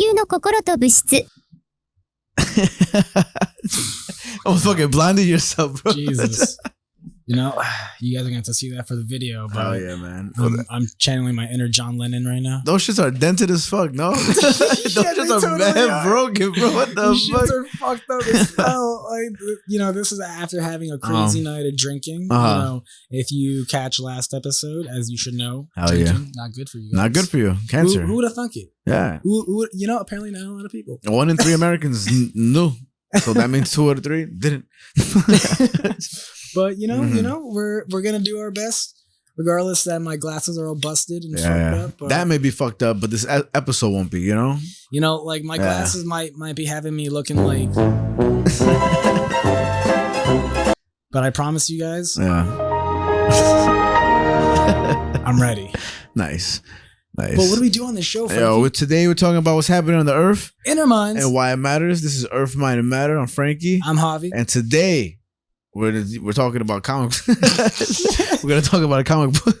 中の心と物質 I'm fucking blinding yourself, bro. Jesus. You know, you guys are going to see that for the video, but Oh yeah, man. I'm channeling my inner John Lennon right now. Those shits are dented as fuck, no? Those shits are totally mad broken, bro. What the These fuck? shits are fucked up as hell. Like, you know, this is after having a crazy night of drinking. You know, if you catch last episode, as you should know, Hell drinking, not good for you guys. Not good for you. Cancer. Who would have thunk it? Yeah. Who, you know, apparently not a lot of people. 1 in 3 Americans knew. So that means 2 out of 3 didn't. But you know, we're gonna do our best, regardless that my glasses are all busted and fucked up. But, that may be fucked up, but this episode won't be. You know. You know, like my glasses might be having me looking like. But I promise you guys. Yeah. I'm ready. Nice. But what do we do on this show, Frankie? Yo, today we're talking about what's happening on the Earth. Inner minds. And why it matters. This is Earth, Mind, and Matter. I'm Frankie. I'm Javi. And today we're talking about comics. We're gonna talk about a comic book.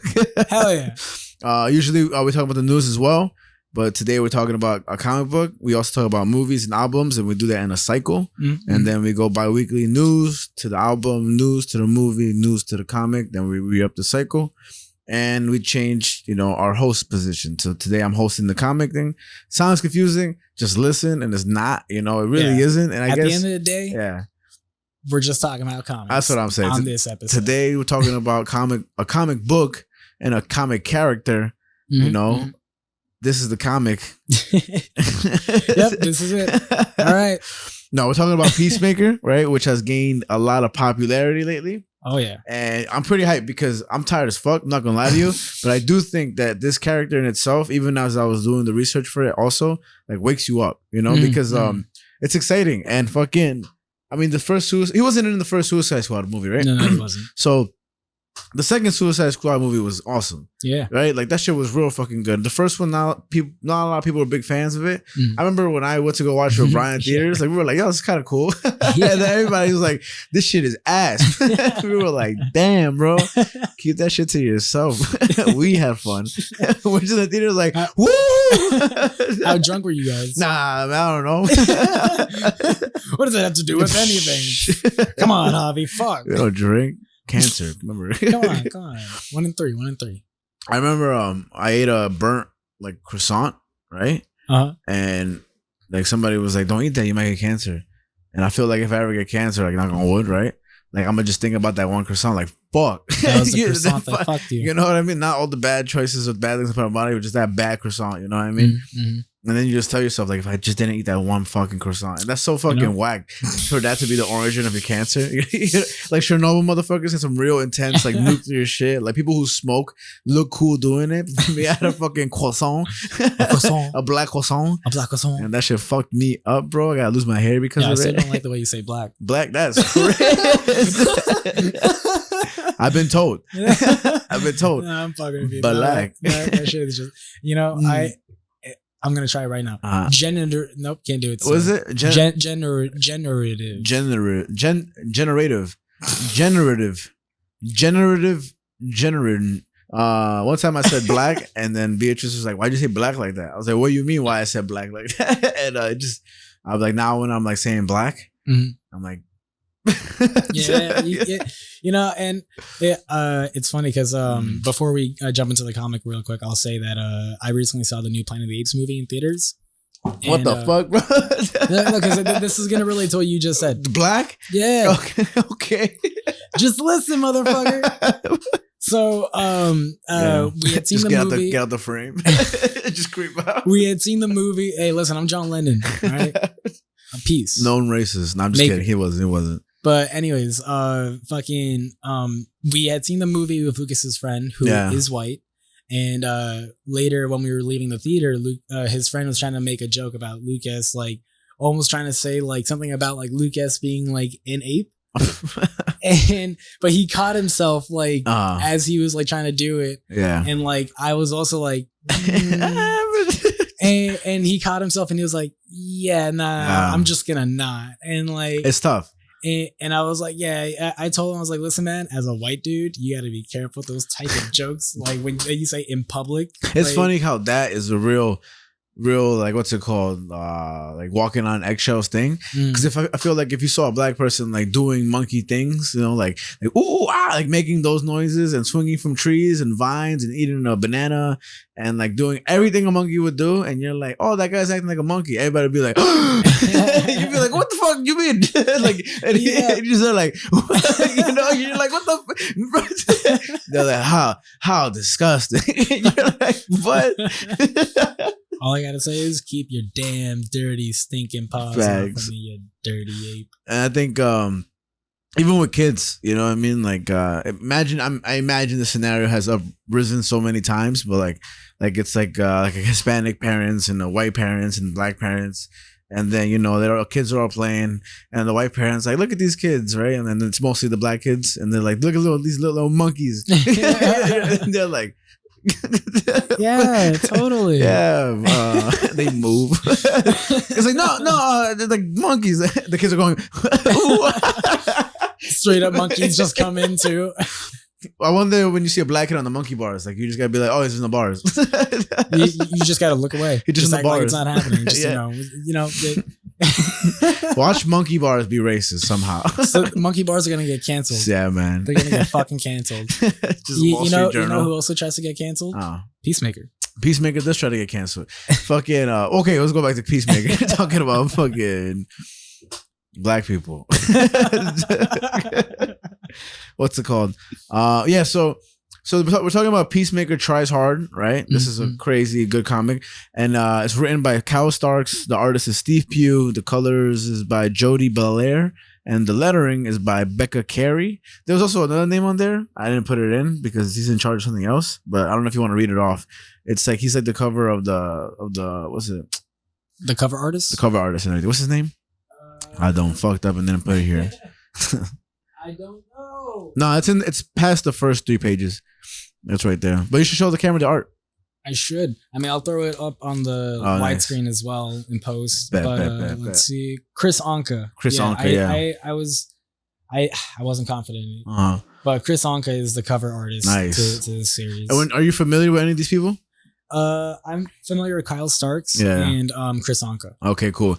Hell yeah. Usually we talk about the news as well, but today we're talking about a comic book. We also talk about movies and albums, and we do that in a cycle. Mm-hmm. And then we go bi-weekly news to the album, news to the movie, news to the comic. Then we re-up the cycle. And we changed, you know, our host position. So today I'm hosting the comic thing. Sounds confusing. Just listen, and it's not. You know, it really isn't. And I guess at the end of the day, we're just talking about comics. That's what I'm saying. On this episode, today we're talking about a comic book and a comic character. Mm-hmm. You know, this is the comic. Yep, this is it. All right. No, we're talking about Peacemaker, right? Which has gained a lot of popularity lately. Oh yeah. And I'm pretty hyped because I'm tired as fuck. I'm not gonna lie to you, but I do think that this character in itself, even as I was doing the research for it, also like wakes you up, you know, because it's exciting and fucking. I mean, he wasn't in the first Suicide Squad movie, right? No, he wasn't. So the second Suicide Squad movie was awesome. Yeah. Right? Like that shit was real fucking good. The first one, not a lot of people were big fans of it. I remember when I went to go watch it with Brian in theaters, like we were like, yo, this is kind of cool. And then everybody was like, this shit is ass. We were like, damn, bro. Keep that shit to yourself. We had fun. We're just in the theaters like, woo! How drunk were you guys? Nah, man, I don't know. What does that have to do with anything? Come on, Javi. Fuck. We don't drink. Cancer, remember? Come on. 1 in 3. I remember I ate a burnt like croissant, right? And like somebody was like, don't eat that, you might get cancer. And I feel like if I ever get cancer, like knock on wood, right? Like I'm gonna just think about that one croissant, like fuck. That was the croissant that fucked you. You know what I mean? Not all the bad choices or bad things about our body, but just that bad croissant, you know what I mean? Mm-hmm. And then you just tell yourself, like, if I just didn't eat that one fucking croissant. And that's so fucking whack for that to be the origin of your cancer. Like Chernobyl motherfuckers had some real intense, like, nuclear shit. Like, people who smoke look cool doing it. We had a fucking croissant. A black croissant. And that shit fucked me up, bro. I gotta lose my hair because of it. I still don't like the way you say black. Black, that's crazy. I've been told. No, I'm fucking with you. Black. That shit is just, you know, I'm gonna try it right now. Nope, can't do it. What is it? Generative. One time I said black, and then Beatrice was like, "Why'd you say black like that?" I was like, "What do you mean? Why I said black like that?" And I was like, now when I'm like saying black, I'm like. You know, and it's funny because before we jump into the comic real quick, I'll say that I recently saw the new Planet of the Apes movie in theaters. What the fuck, bro? No, because this is gonna relate to what you just said. Black? Yeah. Okay. Just listen, motherfucker. So, we had seen the movie. Get out the frame. Just creep out. We had seen the movie. Hey, listen, I'm John Lennon. All right. Peace. Known racist. No, I'm just kidding. He wasn't. But anyways, we had seen the movie with Lucas's friend who is white. And later when we were leaving the theater, his friend was trying to make a joke about Lucas, like almost trying to say like something about like Lucas being like an ape. But he caught himself like as he was like trying to do it. Yeah. And like I was also like and he caught himself and he was like, yeah, nah, I'm just gonna not. And like it's tough. And I was like, yeah, I told him, I was like, listen, man, as a white dude, you got to be careful with those type of jokes. Like when you say in public. It's funny how that is a real real like what's it called like walking on eggshells thing. Because if I feel like if you saw a black person like doing monkey things, you know, like ooh ah, like making those noises and swinging from trees and vines and eating a banana and like doing everything a monkey would do, and you're like, oh, that guy's acting like a monkey, everybody would be like you'd be like, what the fuck you mean? Like, and you just are like you know, you're like, what the they're like, how disgusting. You're like, what? All I gotta say is keep your damn dirty stinking paws off of me, you dirty ape. And I think even with kids, you know what I mean? Like I imagine the scenario has risen so many times, but like it's like a Hispanic parents and white parents and black parents. And then, you know, their kids are all playing, and the white parents like, look at these kids, right? And then it's mostly the black kids, and they're like, look at these little monkeys. And they're like, yeah, totally. Yeah, they move. It's like no, they're like monkeys. The kids are going. Straight up monkeys just come in too. I wonder when you see a black kid on the monkey bars, like you just gotta be like, oh, he's in the bars. you just gotta look away. He just in the bars. Like it's not happening. Just you know. Watch monkey bars be racist somehow. So monkey bars are gonna get canceled. Yeah, man. They're gonna get fucking canceled. You know who also tries to get canceled? Peacemaker. Peacemaker does try to get canceled. Fucking okay, let's go back to Peacemaker. Talking about fucking black people. What's it called? Yeah, so we're talking about Peacemaker Tries Hard, right? This is a crazy good comic, and it's written by Kyle Starks. The artist is Steve Pugh. The colors is by Jody Belair, and the lettering is by Becca Carey. There was also another name on there. I didn't put it in because he's in charge of something else, but I don't know if you want to read it off. It's like he's like the cover of the what's it? The cover artist? The cover artist and everything. What's his name? I don't fucked up and didn't put it here. I don't know. No, it's past the first 3 pages. It's right there. But you should show the camera the art. I should. I mean, I'll throw it up on the widescreen as well in post. Let's see. Chris Anka. I wasn't confident in it. But Chris Anka is the cover artist to this series. And are you familiar with any of these people? I'm familiar with Kyle Starks and Chris Anka. Okay, cool.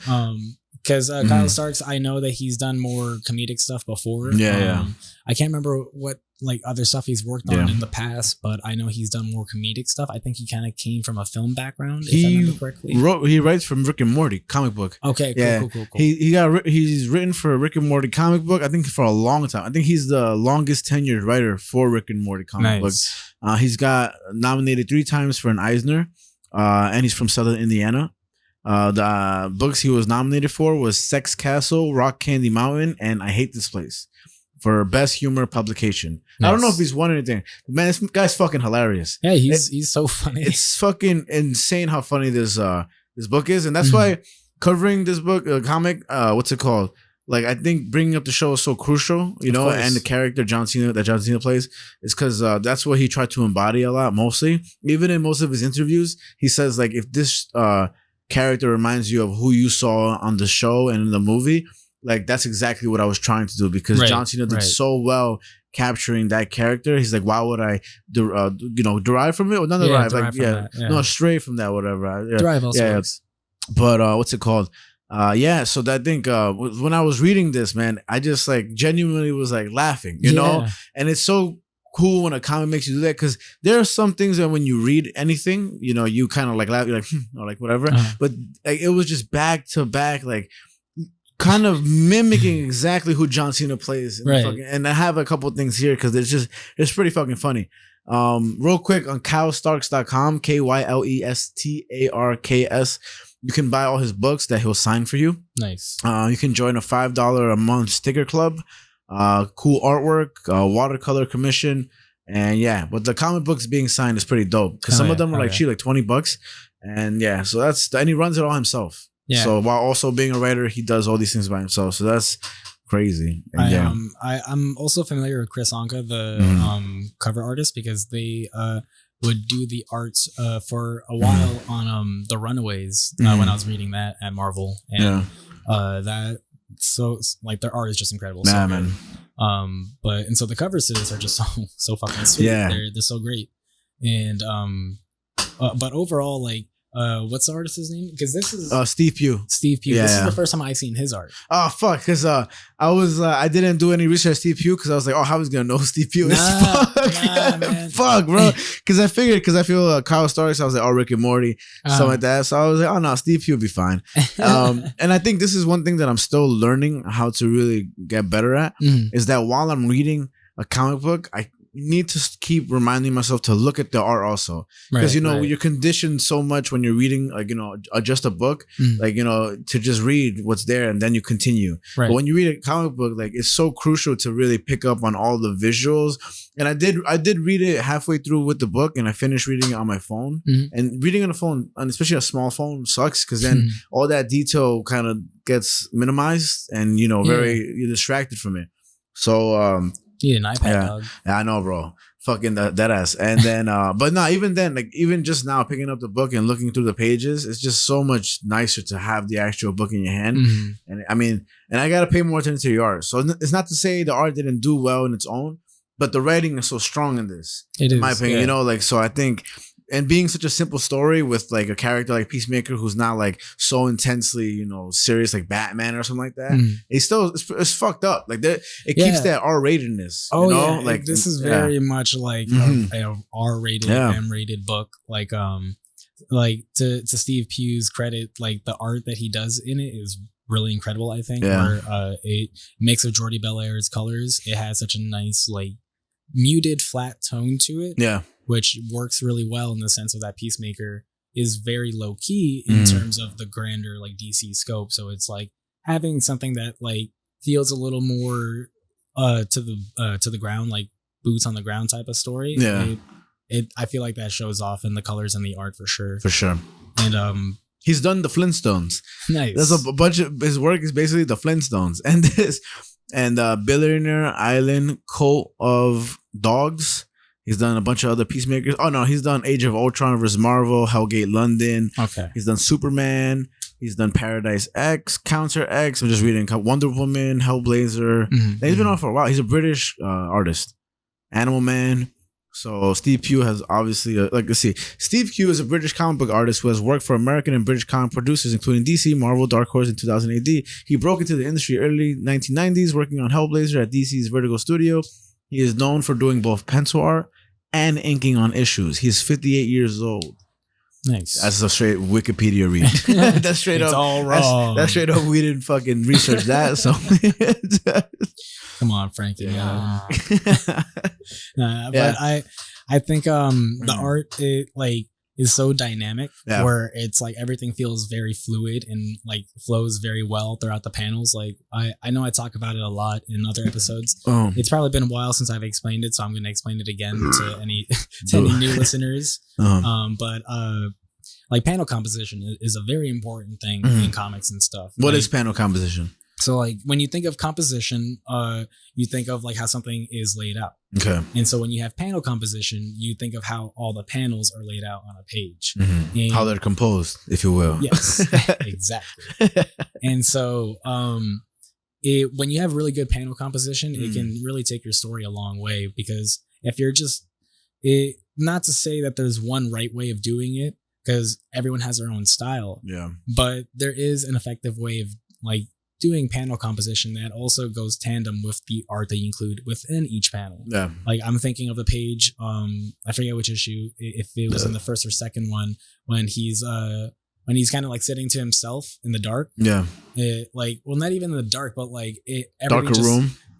Because Kyle Starks, I know that he's done more comedic stuff before. Yeah. I can't remember what like other stuff he's worked on in the past, but I know he's done more comedic stuff. I think he kind of came from a film background, if I remember correctly. He writes from Rick and Morty comic book. Okay, cool. He's written for a Rick and Morty comic book, I think, for a long time. I think he's the longest tenured writer for Rick and Morty comic book. He's got nominated 3 times for an Eisner, and he's from Southern Indiana. The books he was nominated for was Sex Castle, Rock Candy Mountain, and I Hate This Place for best humor publication. I don't know if he's won anything, but man, this guy's fucking hilarious. Yeah, he's so funny. It's fucking insane how funny this book is, and that's why covering this book comic, what's it called? Like, I think bringing up the show is so crucial, you know, and the character John Cena plays is because that's what he tried to embody a lot. Mostly, even in most of his interviews, he says like, if this character reminds you of who you saw on the show and in the movie, like that's exactly what I was trying to do, because John Cena did so well capturing that character. He's like, why would I derive from it, or not derive, no, stray from that, whatever. Derive also but what's it called? So I think when I was reading this, man, I just like genuinely was like laughing, you know, and it's so cool when a comic makes you do that, because there are some things that when you read anything, you know, you kind of like laugh, you're like, or like whatever, but like, it was just back to back, like kind of mimicking exactly who John Cena plays, and I have a couple of things here because it's pretty fucking funny. Real quick, on KyleStarks.com, KyleStarks, you can buy all his books that he'll sign for you. Nice. You can join a $5 a month sticker club. Cool artwork, watercolor commission, and but the comic books being signed is pretty dope, because some of them are cheap, like $20, and so and he runs it all himself. So while also being a writer, he does all these things by himself. So that's crazy. And I'm also familiar with Chris Anka, the cover artist, because they would do the arts for a while on the Runaways when I was reading that at Marvel, and so like their art is just incredible. Man. So the covers to this are just so fucking sweet. They're so great, and but overall, like, what's the artist's name? Because this is Steve Pugh. Steve Pugh. Yeah, This is the first time I've seen his art. Oh fuck! Because I didn't do any research on Steve Pugh because I was like, oh, how was gonna know who Steve Pugh is? Man. Fuck, bro. Because I feel Kyle Starks. I was like, oh, Rick and Morty, something like that. So I was like, oh no, Steve Pugh will be fine. And I think this is one thing that I'm still learning how to really get better at is that while I'm reading a comic book, I need to keep reminding myself to look at the art also, because you're conditioned so much when you're reading, like, just a book, like, to just read what's there and then you continue. But when you read a comic book, like, it's so crucial to really pick up on all the visuals. And I did read it halfway through with the book, and I finished reading it on my phone. And reading on a phone, and especially a small phone, sucks because then all that detail kind of gets minimized and you're distracted from it. So you need an iPad, dog. Yeah, I know, bro. Fucking that ass. And then, but no, even then, like, even just now picking up the book and looking through the pages, it's just so much nicer to have the actual book in your hand. And I mean, and I got to pay more attention to your art. So it's not to say the art didn't do well in its own, but the writing is so strong in this, in my opinion, so I think, and being such a simple story with like a character like Peacemaker who's not like so intensely, serious like Batman or something like that. It's fucked up. Like it keeps that R-ratedness. Like this is very much like a R-rated, M-rated book. Like to Steve Pugh's credit, like the art that he does in it is really incredible. I think where it mix of Jordi Belair's colors. It has such a nice like muted flat tone to it. Which works really well in the sense of that Peacemaker is very low key in terms of the grander like DC scope. So it's like having something that like feels a little more to the ground, like boots on the ground type of story. I feel like that shows off in the colors and the art for sure. And he's done the Flintstones. Nice. There's a bunch of his work is basically the Flintstones and Billionaire Island, Cult of Dogs. He's done a bunch of other Peacemakers. Oh no, he's done Age of Ultron versus Marvel, Hellgate London. Okay. He's done Superman. He's done Paradise X, Counter X. I'm just reading Wonder Woman, Hellblazer. He's been on for a while. He's a British artist. Animal Man. So Steve Pugh has obviously, Steve Pugh is a British comic book artist who has worked for American and British comic producers, including DC, Marvel, Dark Horse in 2000 AD. He broke into the industry early 1990s, working on Hellblazer at DC's Vertigo Studio. He is known for doing both pencil art and inking on issues. He's 58 years old. Nice. That's a straight Wikipedia read. That's straight it's up. All wrong. That's straight up. We didn't fucking research that. So come on, Frankie. But I think the art is so dynamic where it's like everything feels very fluid and like flows very well throughout the panels. Like I know I talk about it a lot in other episodes. It's probably been a while since I've explained it, so I'm going to explain it again to any new listeners. But like panel composition is a very important thing in comics and stuff. What is panel composition? So like when you think of composition, you think of like how something is laid out. Okay. And so when you have panel composition, you think of how all the panels are laid out on a page. And how they're composed, if you will. Yes, exactly. And so when you have really good panel composition, it can really take your story a long way, because if you're just not to say that there's one right way of doing it, because everyone has their own style. Yeah. But there is an effective way of like doing panel composition that also goes tandem with the art that you include within each panel. Yeah. Like I'm thinking of the page, I forget which issue, if it was in the first or second one, when he's kind of like sitting to himself in the dark. Yeah. Not even in the dark, but like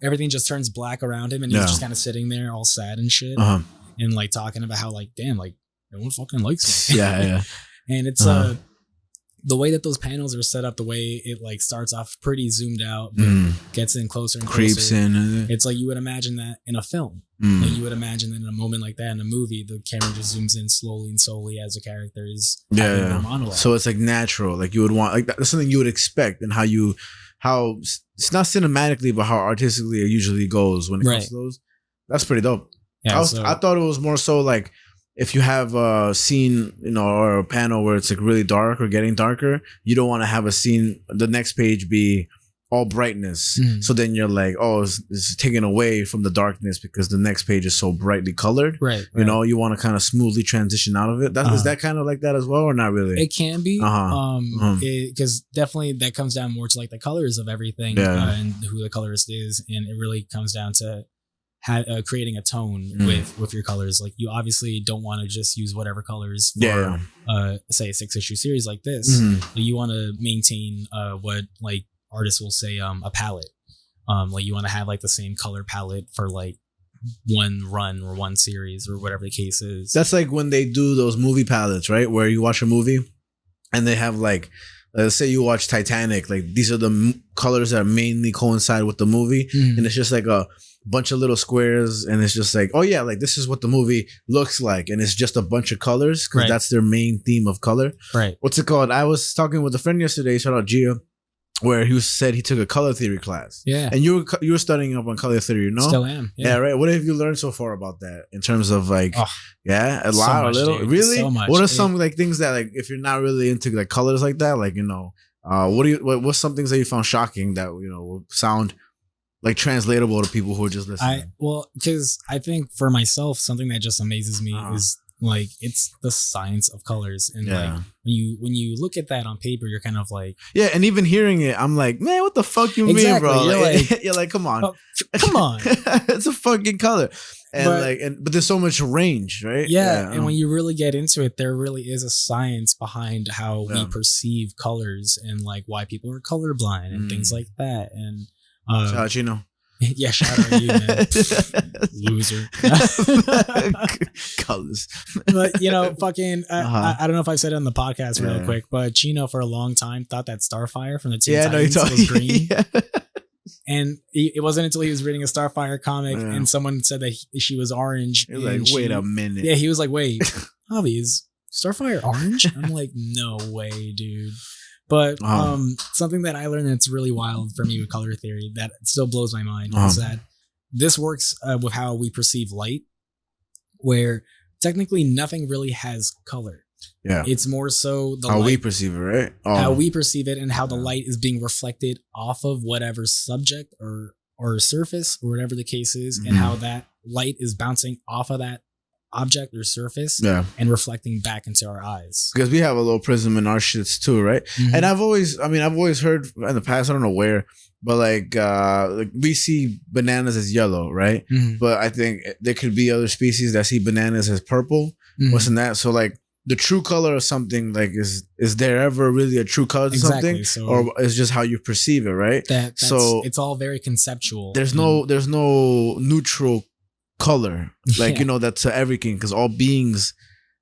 everything just turns black around him, and he's just kind of sitting there all sad and shit. And like talking about how like, damn, like no one fucking likes me. Yeah. And it's the way that those panels are set up, the way it like starts off pretty zoomed out, but gets in closer and creeps closer. In. It's like you would imagine that in a film. Like you would imagine that in a moment like that in a movie, the camera just zooms in slowly and slowly as the character is having their monologue. So it's like natural, like you would want, like that's something you would expect, and how it's not cinematically, but how artistically it usually goes when it comes to those. That's pretty dope. Yeah, I thought it was more so like, if you have a scene, or a panel where it's like really dark or getting darker, you don't want to have a scene, the next page be all brightness. So then you're like, oh, it's taken away from the darkness because the next page is so brightly colored. Right. You know, you want to kind of smoothly transition out of it. Is that kind of like that as well, or not really? It can be. Because definitely that comes down more to like the colors of everything and who the colorist is. And it really comes down to creating a tone with your colors. Like you obviously don't want to just use whatever colors for say a 6-issue series like this. You want to maintain what like artists will say a palette. Like you want to have like the same color palette for like one run or one series or whatever the case is. That's like when they do those movie palettes, right? Where you watch a movie and they have like, let's say you watch Titanic, like these are the colors that mainly coincide with the movie, and it's just like a bunch of little squares, and it's just like, oh yeah, like this is what the movie looks like, and it's just a bunch of colors because that's their main theme of color. Right. What's it called? I was talking with a friend yesterday, shout out Gia, where he said he took a color theory class. Yeah. And you were studying up on color theory, you know? Still am. Yeah, right. What have you learned so far about that in terms of like, a lot, a little? Dude. Really? So much. What are some like things that like, if you're not really into like colors like that, like, you know, what's some things that you found shocking that, you know, would sound like translatable to people who are just listening? Because I think for myself, something that just amazes me is like it's the science of colors, and like when you look at that on paper, you're kind of like, and even hearing it, I'm like, man, what the fuck you mean, bro? You're like, come on, it's a fucking color, and but there's so much range, right? And when you really get into it, there really is a science behind how we perceive colors and like why people are colorblind and things like that, and shout out Chino. Yeah, shout out to you, man. Loser. Colors. But, you know, fucking, I don't know if I said it on the podcast real quick, but Chino for a long time thought that Starfire from the Teen Titans was green. And it wasn't until he was reading a Starfire comic and someone said that she was orange. He was like, wait a minute. Yeah, he was like, wait, Javi, is Starfire orange? I'm like, no way, dude. But something that I learned that's really wild for me with color theory that still blows my mind is that this works with how we perceive light, where technically nothing really has color. Yeah. It's more so how light, we perceive it, right? How we perceive it and how the light is being reflected off of whatever subject or surface or whatever the case is, and how that light is bouncing off of that object or surface and reflecting back into our eyes, because we have a little prism in our shits too, right? And I've always heard in the past, I don't know where, but like we see bananas as yellow, right? But I think there could be other species that see bananas as purple. What's in that? So like the true color of something, like is there ever really a true color to something, or it's just how you perceive it, right? So it's all very conceptual. There's no neutral color, like you know, that to everything, because all beings,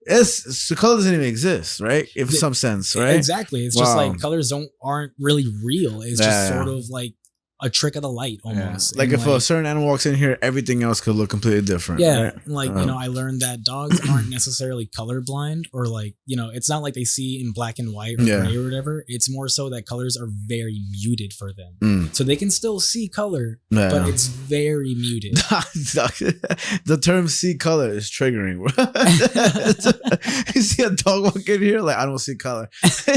the color doesn't even exist, right? In some sense, right? Exactly. It's just like colors aren't really real. It's just sort of like a trick of the light almost. Like if a certain animal walks in here, everything else could look completely different. Right? Like, you know, I learned that dogs aren't necessarily colorblind, or like, you know, it's not like they see in black and white or gray or whatever. It's more so that colors are very muted for them. So they can still see color, but it's very muted. The term see color is triggering. You see a dog walk in here, like, I don't see color.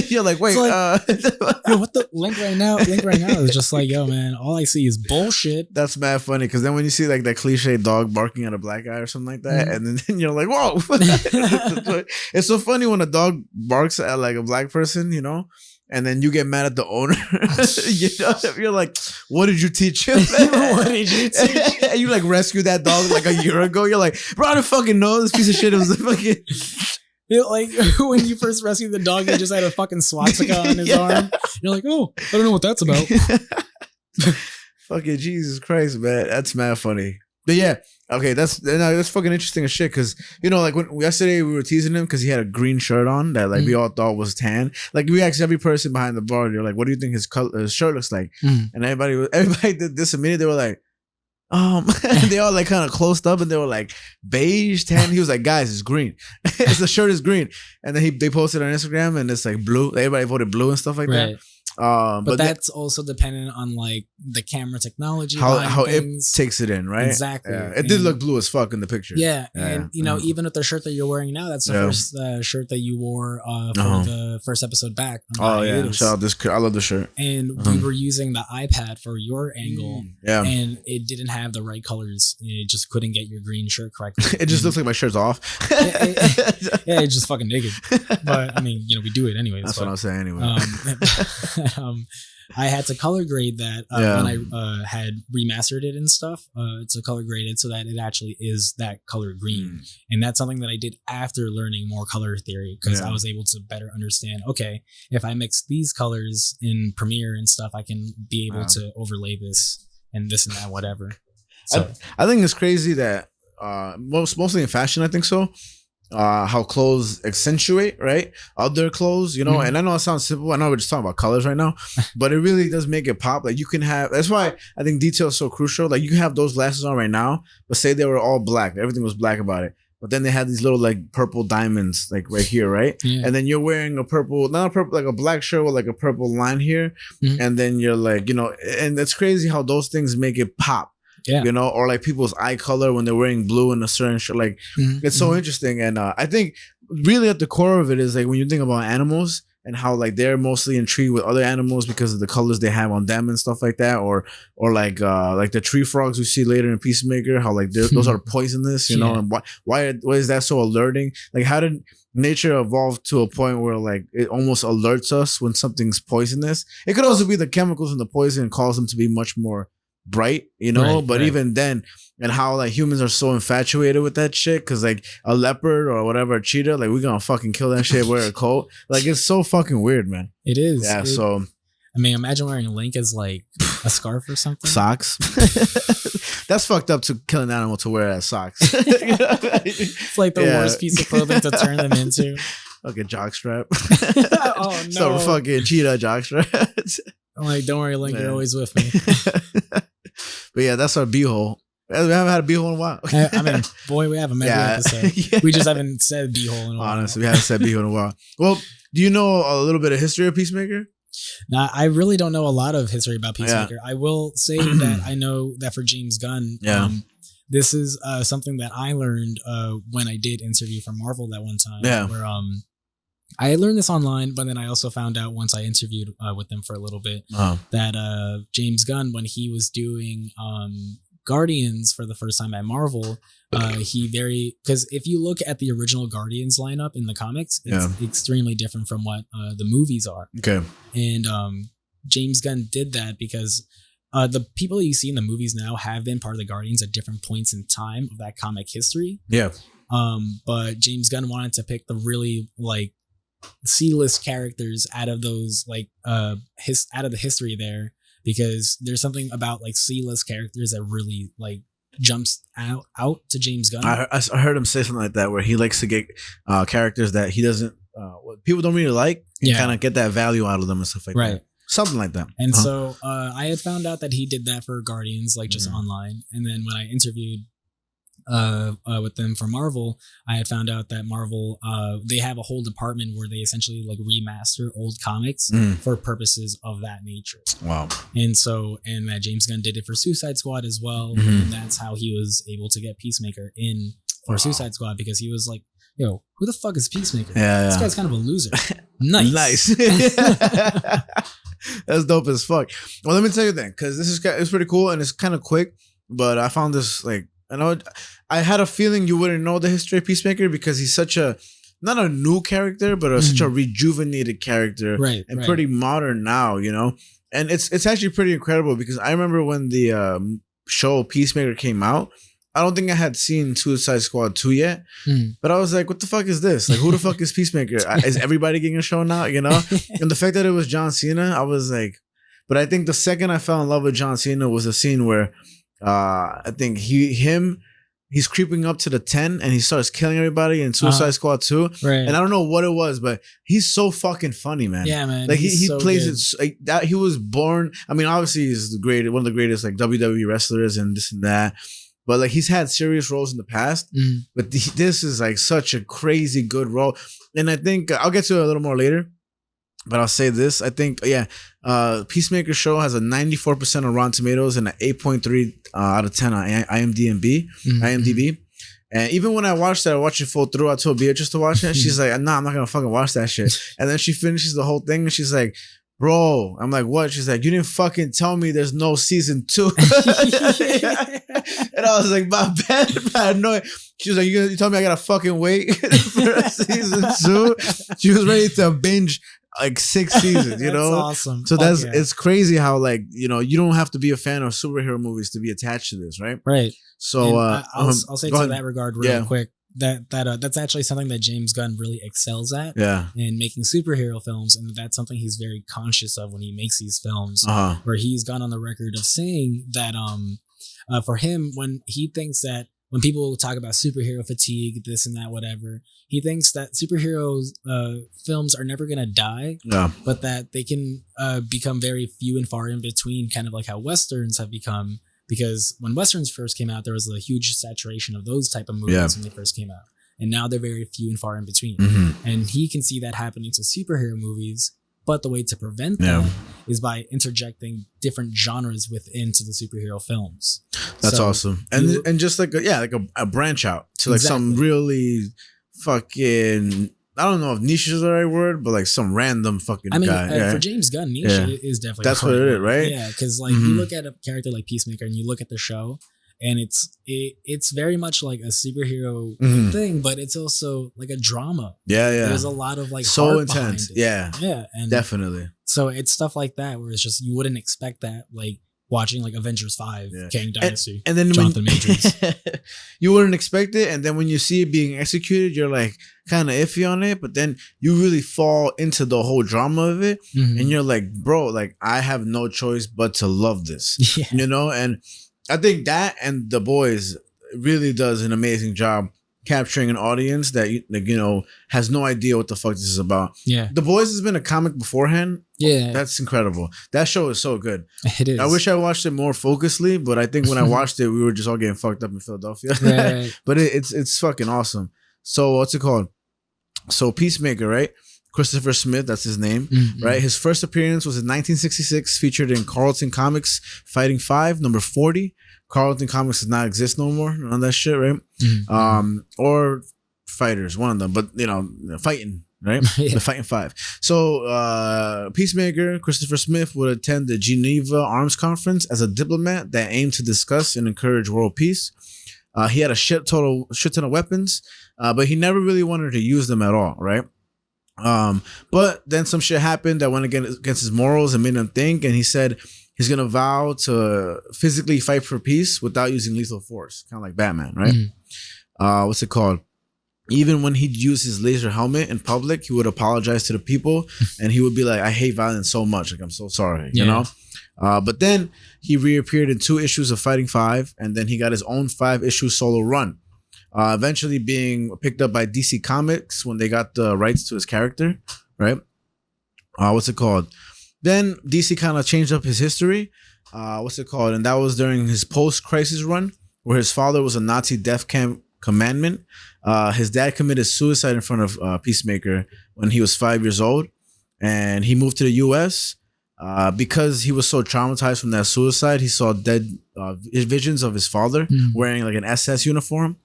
You're like, wait, like, yo, what the link right now is just like, yo, man, all I see is bullshit. That's mad funny, because then when you see like that cliche dog barking at a black guy or something like that, and then you're like, whoa. It's so funny when a dog barks at like a black person, you know, and then you get mad at the owner. You know, you're like, what did you teach him? What did you teach? And you like rescued that dog like a year ago. You're like, bro, I don't fucking know this piece of shit. It was fucking... Like when you first rescued the dog, he just had a fucking swastika on his arm. You're like, oh, I don't know what that's about. Fucking Jesus Christ, man, that's mad funny. But yeah, okay, that's fucking interesting as shit, because you know, like when yesterday we were teasing him because he had a green shirt on that like we all thought was tan. Like we asked every person behind the bar, they're like, what do you think his shirt looks like? And everybody did this immediately. They were like, they all like kind of closed up, and they were like beige, tan. He was like, guys, it's green. The shirt is green. And then they posted on Instagram, and it's like blue. Everybody voted blue and stuff like that. But that's also dependent on like the camera technology, how it takes it in, right? Exactly. It did look blue as fuck in the picture. Yeah, and you know, even with the shirt that you're wearing now, that's the first shirt that you wore for the first episode back. Oh yeah, shout out this. I love the shirt. And we were using the iPad for your angle, and it didn't have the right colors. It just couldn't get your green shirt correctly. It just looks like my shirt's off. It's just fucking naked. But I mean, you know, we do it anyways. That's what I'm saying anyway. I had to color grade that when I had remastered it and stuff. It's a color graded so that it actually is that color green. And that's something that I did after learning more color theory, because I was able to better understand, okay, if I mix these colors in Premiere and stuff, I can be able to overlay this and this and that, whatever. So I think it's crazy that mostly in fashion, I think so. How clothes accentuate, right? Other clothes, you know, and I know it sounds simple. I know we're just talking about colors right now, but it really does make it pop. Like you can have, that's why I think detail is so crucial. Like you can have those glasses on right now, but say they were all black. Everything was black about it. But then they had these little like purple diamonds like right here, right? Yeah. And then you're wearing a purple, not a purple, like a black shirt with like a purple line here. And then you're like, you know, and it's crazy how those things make it pop. Yeah, you know, or like people's eye color when they're wearing blue in a certain shirt. Like it's so interesting. And I think really at the core of it is like when you think about animals and how like they're mostly intrigued with other animals because of the colors they have on them and stuff like that, or like the tree frogs we see later in Peacemaker, how like those are poisonous, you know, and why is that so alerting? Like how did nature evolve to a point where like it almost alerts us when something's poisonous? It could also be the chemicals in the poison cause them to be much more bright, you know, but even then, and how like humans are so infatuated with that shit, because like a leopard or whatever, a cheetah, like we're gonna fucking kill that shit, wear a coat. Like it's so fucking weird, man. It is. Yeah. So I mean, imagine wearing a Link as like a scarf or something. Socks. That's fucked up to kill an animal to wear as socks. It's like the worst piece of clothing to turn them into. Like a jockstrap. Oh no. So fucking cheetah jockstrap. I'm like, don't worry, Link, you're always with me. But yeah, that's our beehole. We haven't had a beehole in a while. I mean, boy, we haven't met episode. We just haven't said beehole in a while. Honestly, we haven't said beehole in a while. Well, do you know a little bit of history of Peacemaker? Now, I really don't know a lot of history about Peacemaker. I will say that I know that for James Gunn, this is something that I learned when I did interview for Marvel that one time. Yeah. Where I learned this online, but then I also found out once I interviewed with them for a little bit that James Gunn, when he was doing Guardians for the first time at Marvel, because if you look at the original Guardians lineup in the comics, it's extremely different from what the movies are. Okay. And James Gunn did that because the people you see in the movies now have been part of the Guardians at different points in time of that comic history. Yeah. But James Gunn wanted to pick the really like C-list characters out of those like out of the history there, because there's something about like C-list characters that really like jumps out to James Gunn. I heard him say something like that, where he likes to get characters that he doesn't people don't really like, and kind of get that value out of them and stuff like that. Something like that. And so I had found out that he did that for Guardians, like just online. And then when I interviewed with them for Marvel, I had found out that Marvel they have a whole department where they essentially like remaster old comics for purposes of that nature. Wow. And that James Gunn did it for Suicide Squad as well. And that's how he was able to get Peacemaker in for Suicide Squad, because he was like, yo, who the fuck is Peacemaker? This guy's kind of a loser. Nice. That's dope as fuck. Well, let me tell you then, because it's pretty cool and it's kind of quick, but I found this like, I had a feeling you wouldn't know the history of Peacemaker because he's such a, not a new character, but such a rejuvenated character, and pretty modern now, you know? And it's actually pretty incredible, because I remember when the show Peacemaker came out, I don't think I had seen Suicide Squad 2 yet, but I was like, what the fuck is this? Like, who the fuck is Peacemaker? Is everybody getting a show now, you know? And the fact that it was John Cena, I was like, but I think the second I fell in love with John Cena was a scene where I think he's creeping up to the 10 and he starts killing everybody in Suicide Squad 2. And I don't know what it was, but he's so fucking funny, man. Yeah, man. Like he so plays it like that. He was born. I mean, obviously he's one of the greatest like WWE wrestlers and this and that. But like he's had serious roles in the past. But this is like such a crazy good role. And I think I'll get to it a little more later. But I'll say this. I think, Peacemaker show has a 94% on Rotten Tomatoes and an 8.3 out of 10 on IMDb. IMDb. And even when I watched it full through. I told Beatrice to watch it. She's like, nah, I'm not going to fucking watch that shit. And then she finishes the whole thing and she's like, bro, I'm like, what? She's like, you didn't fucking tell me there's no season 2. And I was like, my bad, paranoid. She was like, you told me I gotta fucking wait for season 2. She was ready to binge like 6 seasons, you know? That's awesome. So it's crazy how, like, you know, you don't have to be a fan of superhero movies to be attached to this, right? Right. So I'll say to that regard real quick that's actually something that James Gunn really excels at. Yeah. In making superhero films, and that's something he's very conscious of when he makes these films. Where he's gone on the record of saying that for him, when he thinks that when people talk about superhero fatigue, this and that, whatever, he thinks that superheroes films are never gonna die, but that they can become very few and far in between, kind of like how Westerns have become. Because when Westerns first came out, there was a huge saturation of those type of movies when they first came out. And now they're very few and far in between. And he can see that happening to superhero movies. But the way to prevent that is by interjecting different genres within to the superhero films. That's awesome. And just like a branch out to like some really fucking, I don't know if niche is the right word, but like some random fucking guy. For James Gunn, niche is definitely that's what it is, right? Yeah, because like you look at a character like Peacemaker and you look at the show, and it's very much like a superhero thing, but it's also like a drama. Yeah. There's a lot of like so heart intense. Yeah, and definitely. So it's stuff like that where it's just you wouldn't expect that, like watching like Avengers 5, Kang Dynasty, and then Jonathan Majors. You wouldn't expect it, and then when you see it being executed, you're like kind of iffy on it, but then you really fall into the whole drama of it, and you're like, bro, like I have no choice but to love this, you know? And I think that and The Boys really does an amazing job capturing an audience that, like, you know, has no idea what the fuck this is about. Yeah. The Boys has been a comic beforehand. Yeah. That's incredible. That show is so good. It is. I wish I watched it more focusedly, but I think when I watched it, we were just all getting fucked up in Philadelphia. Right. But it's fucking awesome. So what's it called? So Peacemaker, right? Christopher Smith, that's his name, right? His first appearance was in 1966, featured in Carlton Comics Fighting 5, number 40. Carlton Comics does not exist no more on that shit, right? Or Fighters, one of them, but you know, fighting, right? The Fighting 5. So Peacemaker, Christopher Smith would attend the Geneva Arms Conference as a diplomat that aimed to discuss and encourage world peace. He had a shit ton of weapons, but he never really wanted to use them at all, right? But then some shit happened that went against his morals and made him think, and he said he's gonna vow to physically fight for peace without using lethal force, kind of like Batman, right? What's it called? Even when he'd use his laser helmet in public, he would apologize to the people, and he would be like, "I hate violence so much, like I'm so sorry," you know. But then he reappeared in 2 issues of Fighting 5, and then he got his own 5-issue solo run. Eventually being picked up by DC Comics when they got the rights to his character, right? What's it called? Then DC kind of changed up his history. And that was during his post-crisis run, where his father was a Nazi death camp commandant. His dad committed suicide in front of Peacemaker when he was 5 years old, and he moved to the U.S. Because he was so traumatized from that suicide. He saw dead visions of his father wearing like an SS uniform.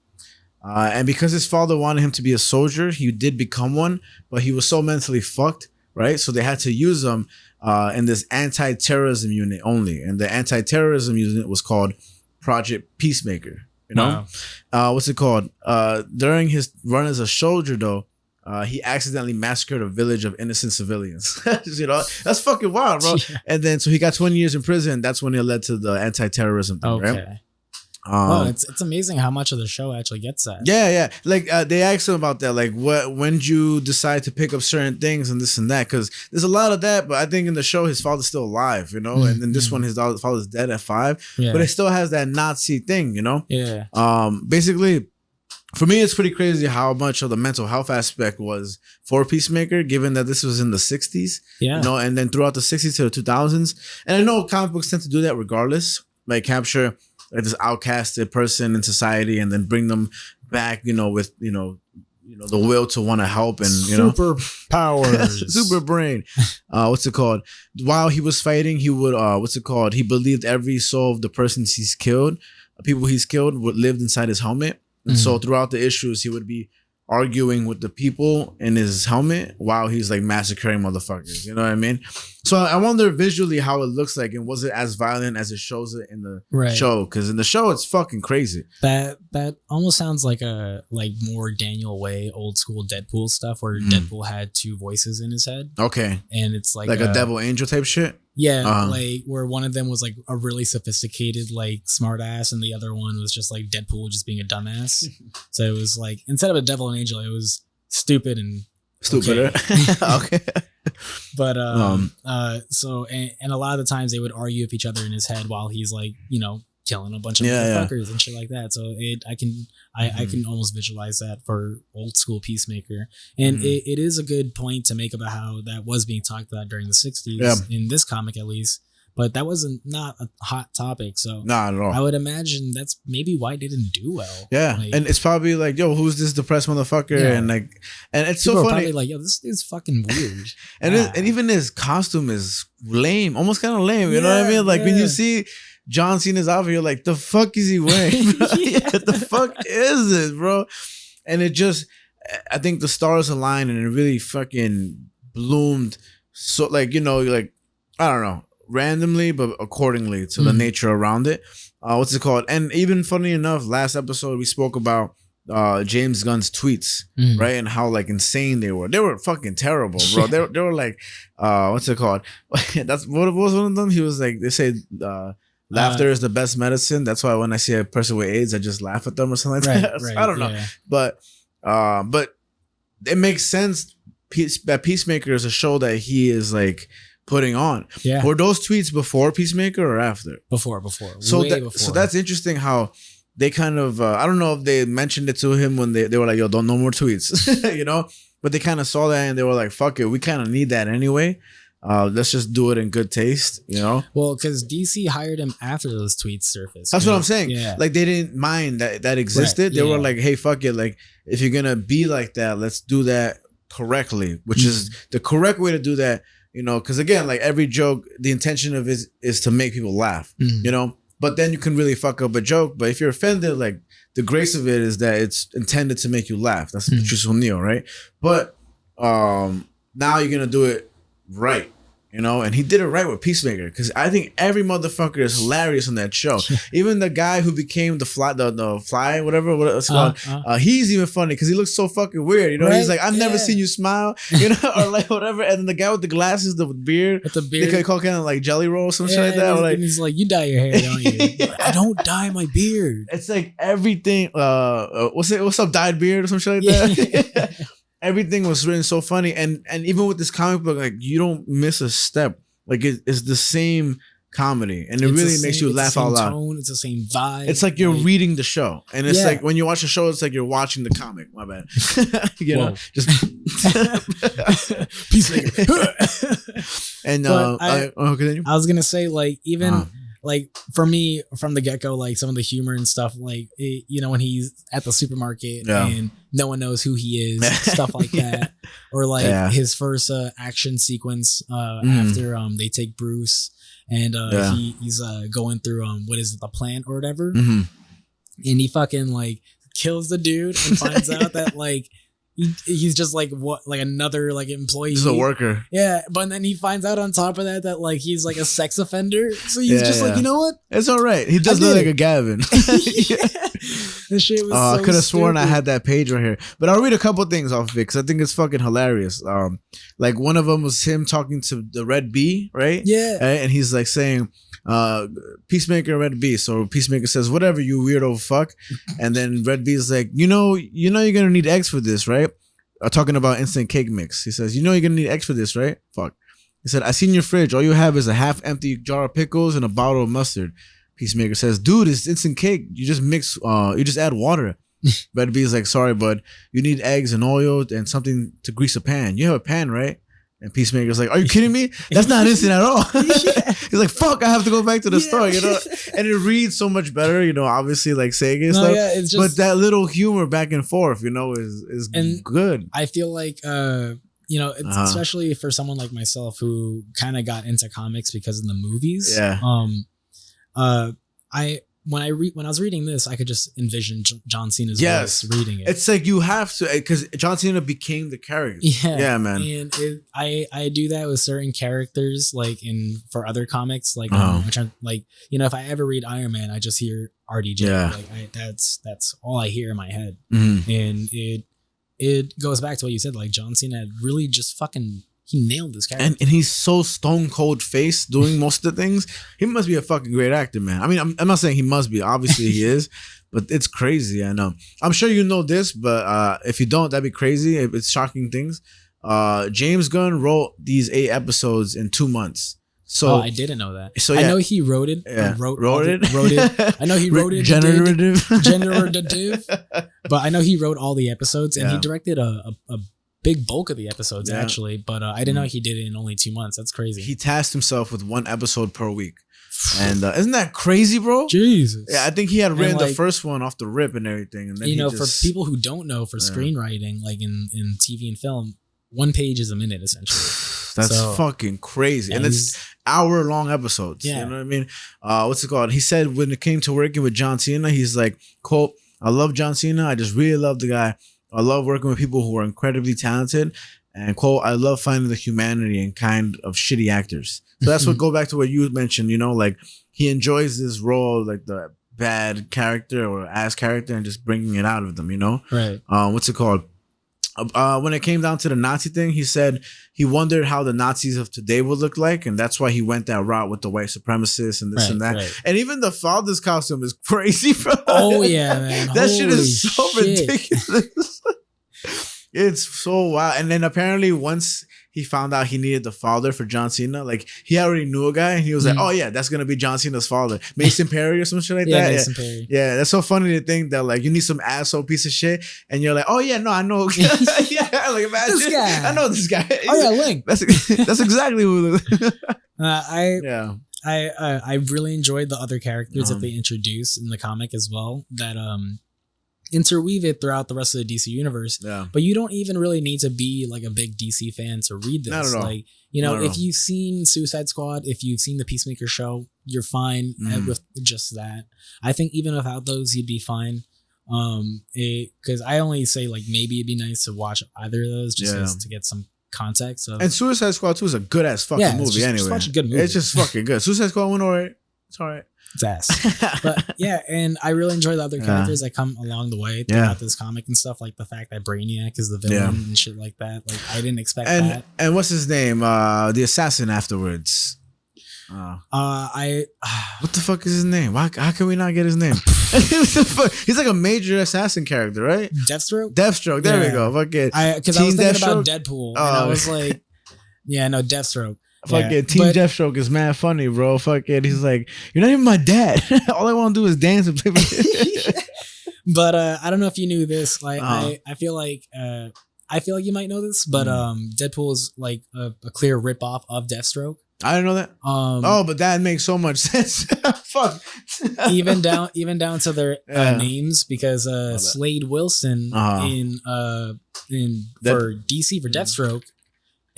And because his father wanted him to be a soldier, he did become one, but he was so mentally fucked, right? So they had to use him in this anti-terrorism unit only. And the anti-terrorism unit was called Project Peacemaker, you know? Wow. What's it called? During his run as a soldier, though, he accidentally massacred a village of innocent civilians. You know, that's fucking wild, bro. Yeah. And then, so he got 20 years in prison. That's when it led to the anti-terrorism thing, right? It's amazing how much of the show actually gets that. Yeah. Like they asked him about that, like when did you decide to pick up certain things and this and that? Because there's a lot of that, but I think in the show his father's still alive, you know, and then this one his father's dead at 5, but it still has that Nazi thing, you know. Basically, for me, it's pretty crazy how much of the mental health aspect was for Peacemaker, given that this was in the 60s, you know, and then throughout the 60s to the 2000s. And I know comic books tend to do that regardless, like capture like this outcasted person in society and then bring them back, you know, with, you know, the will to want to help and super powers, super brain. What's it called? While he was fighting, he would he believed every soul of the persons he's killed, people he's killed, would live inside his helmet. And so throughout the issues, he would be arguing with the people in his helmet while he's like massacring motherfuckers. You know what I mean? So I wonder visually how it looks like, and was it as violent as it shows it in the show? Because in the show, it's fucking crazy. That almost sounds like a more Daniel Way old school Deadpool stuff, where Deadpool had two voices in his head. Okay, and it's like a devil angel type shit. Yeah, like where one of them was like a really sophisticated like smart ass, and the other one was just like Deadpool just being a dumbass. So it was like, instead of a devil and angel, it was stupid and stupider. Okay. But so and a lot of the times they would argue with each other in his head while he's like, killing a bunch of motherfuckers and shit like that. So I can almost visualize that for old school Peacemaker. And it is a good point to make about how that was being talked about during the 60s in this comic, at least. But that wasn't not a hot topic. So not at all. I would imagine that's maybe why it didn't do well. Yeah. Like, and it's probably like, yo, who's this depressed motherfucker? Yeah. And it's people so funny. Probably like, yo, this is fucking weird. and even his costume is lame, almost kind of lame. You know what I mean? Like when you see John Cena's outfit, you're like, the fuck is he wearing? What the fuck is this, bro? And it just, I think the stars aligned and it really fucking bloomed. So like, you're like, I don't know, randomly, but accordingly to the nature around it. What's it called? And even funny enough, last episode we spoke about James Gunn's tweets, right? And how like insane they were. They were fucking terrible, bro. They were like, what's it called? That's what was one of them. He was like, they say, laughter is the best medicine. That's why when I see a person with AIDS, I just laugh at them or something like that. Right, I don't know. Yeah. But it makes sense that Peacemaker is a show that he is like putting on. Yeah. Were those tweets before Peacemaker or after? Before. So before. So that's interesting how they kind of, I don't know if they mentioned it to him when they were like, yo, don't, no more tweets, but they kind of saw that and they were like, fuck it. We kind of need that anyway. Let's just do it in good taste, Well, because DC hired him after those tweets surfaced. That's what I'm saying. Yeah. Like they didn't mind that existed. Right. They were like, hey, fuck it. Like if you're gonna be like that, let's do that correctly, which is the correct way to do that. Because again, like every joke, the intention of it is to make people laugh. But then you can really fuck up a joke. But if you're offended, like the grace of it is that it's intended to make you laugh. That's Patrice O'Neal, right? But now you're gonna do it right, and he did it right with Peacemaker, because I think every motherfucker is hilarious on that show. Even the guy who became the fly, whatever it's called, he's even funny because he looks so fucking weird. Right? He's like, I've never seen you smile, or like whatever. And then the guy with the glasses, the beard, they could call kind of like Jelly Roll or some shit like that. And he's like, you dye your hair, don't you? I don't dye my beard. It's like everything. What's up, dyed beard or some shit like that. Everything was written so funny, and even with this comic book, like you don't miss a step. Like it's the same comedy, and it really makes you laugh out loud. Tone, it's the same vibe. It's like you're reading the show, and it's like when you watch the show, it's like you're watching the comic. My bad, just Peacemaker. And I was gonna say, like even. Like for me, from the get go, like some of the humor and stuff, like when he's at the supermarket and no one knows who he is, stuff like that, or like his first action sequence after they take Bruce and he's going through what is it, the plant or whatever, and he fucking like kills the dude and finds out that like. He's just like another like employee. He's a worker. Yeah, but then he finds out on top of that like he's like a sex offender. So he's just like, you know what? It's all right. He does look like a Gavin. This shit was I could have sworn I had that page right here, but I'll read a couple things off of it because I think it's fucking hilarious. Like one of them was him talking to the Red Bee, right? Yeah, right? And he's like saying, Peacemaker, Red Bee. So Peacemaker says, whatever, you weirdo fuck. And then Red Bee is like, you're gonna need eggs for this, right? Talking about instant cake mix. He says, you're gonna need eggs for this, right? Fuck. He said, I seen your fridge. All you have is a half empty jar of pickles and a bottle of mustard. Peacemaker says, dude, it's instant cake. You just mix, you just add water. Red Bee is like, sorry, bud. You need eggs and oil and something to grease a pan. You have a pan, right? And Peacemaker's like, are you kidding me? That's not instant at all. He's like, fuck, I have to go back to the store, you know? And it reads so much better, you know, obviously like saying and stuff. Yeah, it's just, but that little humor back and forth, you know, is good. I feel like, you know, it's especially for someone like myself who kind of got into comics because of the movies. Yeah. When I was reading this, I could just envision John Cena's voice reading it. It's like you have to, because John Cena became the character. Yeah, man. And I do that with certain characters, like for other comics, like like, you know, if I ever read Iron Man, I just hear RDJ. Yeah. Like that's all I hear in my head, and it goes back to what you said. Like John Cena really just fucking. He nailed this character. And he's so stone cold face doing most of the things. He must be a fucking great actor, man. I mean, I'm not saying he must be. Obviously he is. But it's crazy. I know. I'm sure you know this, but if you don't, that'd be crazy. It's shocking things. James Gunn wrote these 8 episodes in 2 months. So I didn't know that. So I know he wrote it. Yeah. Wrote it. I know he wrote it. Generative. But I know he wrote all the episodes, and he directed a big bulk of the episodes actually, but I didn't know he did it in only 2 months. That's crazy. He tasked himself with 1 episode per week, and isn't that crazy, bro? Jesus. Yeah, I think he had written the first one off the rip and everything, and then you know, for people who don't know, for screenwriting, like in TV and film, 1 page is a minute essentially. That's fucking crazy, and it's hour-long episodes. Yeah. You know what I mean? What's it called? He said when it came to working with John Cena, he's like, quote, "I love John Cena. I just really love the guy. I love working with people who are incredibly talented, and quote, I love finding the humanity and kind of shitty actors." So that's what go back to what you mentioned, you know, like he enjoys this role, like the bad character or ass character, and just bringing it out of them, you know? Right. What's it called? When it came down to the Nazi thing, he said he wondered how the Nazis of today would look like, and that's why he went that route with the white supremacists and this and that. Right. And even the father's costume is crazy, bro. Oh yeah, man. That shit is so ridiculous. It's so wild. And then apparently once he found out he needed the father for John Cena, like he already knew a guy, and he was like, "Oh yeah, that's gonna be John Cena's father, Mason Perry or some shit like that." Mason Perry. Yeah, that's so funny to think that like you need some asshole piece of shit, and you're like, "Oh yeah, no, I know." Yeah, like imagine this guy. I know this guy. Oh yeah, Link. That's exactly who. I really enjoyed the other characters that they introduced in the comic as well. That interweave it throughout the rest of the DC universe. Yeah. But you don't even really need to be like a big DC fan to read this. Not at all. Like, you know, if you've seen Suicide Squad, if you've seen the Peacemaker show, you're fine with just that. I think even without those, you'd be fine. Because I only say like maybe it'd be nice to watch either of those just to get some context. And Suicide Squad 2 is a good ass fucking movie anyway. It's such a good movie. It's just fucking good. Suicide Squad 1, alright. It's alright. It's ass. But yeah, and I really enjoy the other characters that come along the way throughout this comic and stuff, like the fact that Brainiac is the villain and shit like that. Like I didn't expect that. And what's his name? The assassin afterwards. I what the fuck is his name? How can we not get his name? He's like a major assassin character, right? Deathstroke. There we go. Fucking because I was thinking about Deadpool, and I was like, yeah, no, Deathstroke. Fucking Team Deathstroke is mad funny, bro. Fucking, he's like, you're not even my dad. All I want to do is dance and play with But I don't know if you knew this. Like, I feel like you might know this, but Deadpool is like a clear ripoff of Deathstroke. I didn't know that. But that makes so much sense. Fuck. even down to their names, because Slade Wilson in for DC for Deathstroke.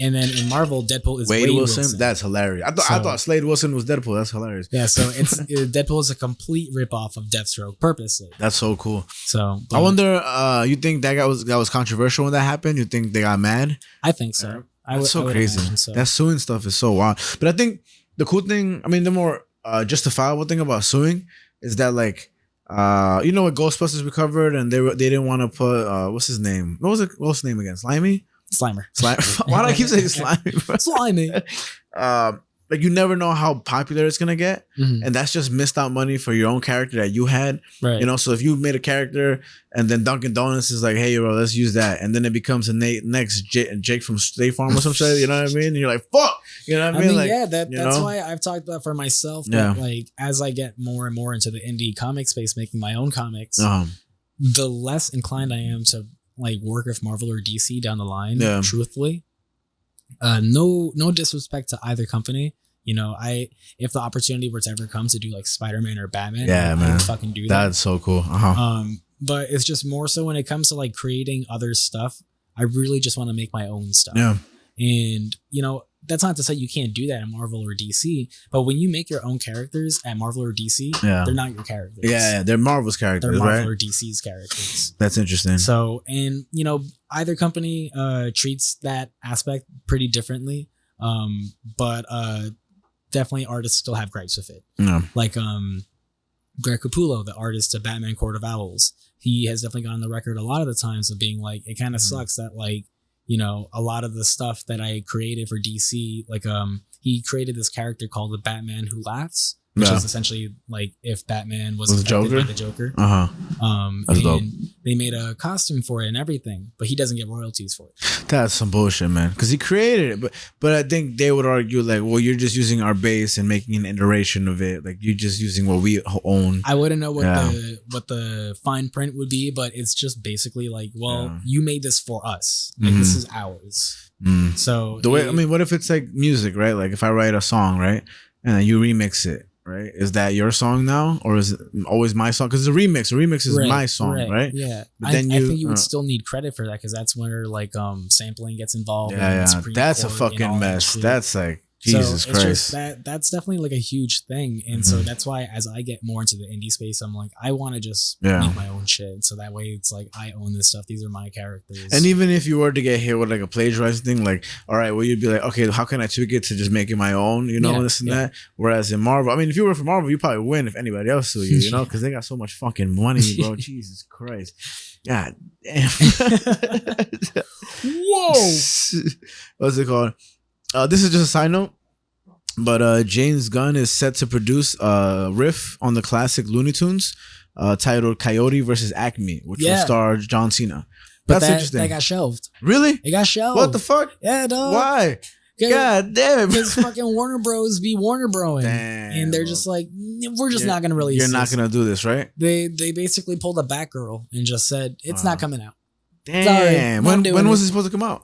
And then in Marvel, Deadpool is Wade Wilson. That's hilarious. I thought Slade Wilson was Deadpool. That's hilarious. Yeah, so it's Deadpool is a complete ripoff of Deathstroke purposely. That's so cool. So I wonder, you think that was controversial when that happened? You think they got mad? I think so. That's so crazy. So. That suing stuff is so wild. But I think the cool thing, I mean, the more justifiable thing about suing is that like, you know what Ghostbusters recovered, and they didn't want to put what's his name? What was his name again? Slimer. Why do I keep saying slimy? Slimy. Like you never know how popular it's gonna get, and that's just missed out money for your own character that you had. Right. You know, so if you made a character and then Dunkin' Donuts is like, "Hey, bro, let's use that," and then it becomes a next Jake from State Farm or some shit. You know what I mean? And you're like, "Fuck," you know what I mean? Like, yeah, that's why I've talked about for myself. That like as I get more and more into the indie comic space, making my own comics, the less inclined I am to like work with Marvel or DC down the line. Truthfully. No disrespect to either company. You know, if the opportunity were to ever come to do like Spider-Man or Batman, I would fucking do that. That's so cool. But it's just more so when it comes to like creating other stuff, I really just want to make my own stuff. Yeah. And, you know, that's not to say you can't do that at Marvel or DC, but when you make your own characters at Marvel or DC, they're not your characters. Yeah, they're Marvel's characters, they're Marvel right? or DC's characters. That's interesting. So, and, you know, either company treats that aspect pretty differently, but definitely artists still have gripes with it. Yeah. Like Greg Capullo, the artist of Batman Court of Owls, he has definitely gone on the record a lot of the times of being like, it kind of sucks that like, you know, a lot of the stuff that I created for DC, like he created this character called the Batman Who Laughs, which is essentially like if Batman was affected by the Joker. And dope. They made a costume for it and everything, but he doesn't get royalties for it. That's some bullshit, man. Because he created it, but I think they would argue like, well, you're just using our base and making an iteration of it. Like you're just using what we own. I wouldn't know what the fine print would be, but it's just basically like, well, you made this for us. Like this is ours. So the way, I mean, what if it's like music, right? Like if I write a song, right, and then you remix it. Right? Is that your song now, or is it always my song? Because it's a remix. A remix is my song, right? Yeah. But then I think you would still need credit for that because that's where like sampling gets involved. Yeah. That's a fucking mess. That's like Jesus Christ. Just that's definitely like a huge thing, and so that's why as I get more into the indie space, I'm like I want to just make my own shit. So that way it's like I own this stuff. These are my characters. And even if you were to get hit with like a plagiarizing thing, like all right, well you'd be like, okay, how can I tweak it to just make it my own? You know, this and that. Whereas in Marvel, I mean, if you were for Marvel, you probably win if anybody else sue you. You know, because they got so much fucking money, bro. Jesus Christ. God damn. Whoa. What's it called? This is just a side note, but James Gunn is set to produce a riff on the classic Looney Tunes titled Coyote vs. Acme, which will star John Cena. That's interesting. That got shelved. Really? It got shelved. What the fuck? Yeah, dog. Why? God damn it. Because fucking Warner Bros. Be Warner Broing. And they're just like, we're just not going to release this. You're not going to do this, right? They basically pulled a Batgirl and just said, it's not coming out. Damn. Sorry, when was it supposed to come out?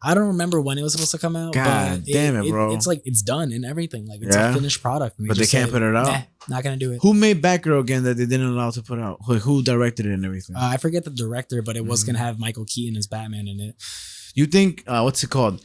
I don't remember when it was supposed to come out. God damn it, bro. It's like, it's done and everything. Like, it's a finished product. But they can't put it out? Nah, not going to do it. Who made Batgirl again that they didn't allow to put out? Like, who directed it and everything? I forget the director, but it was going to have Michael Keaton as Batman in it. You think, what's it called?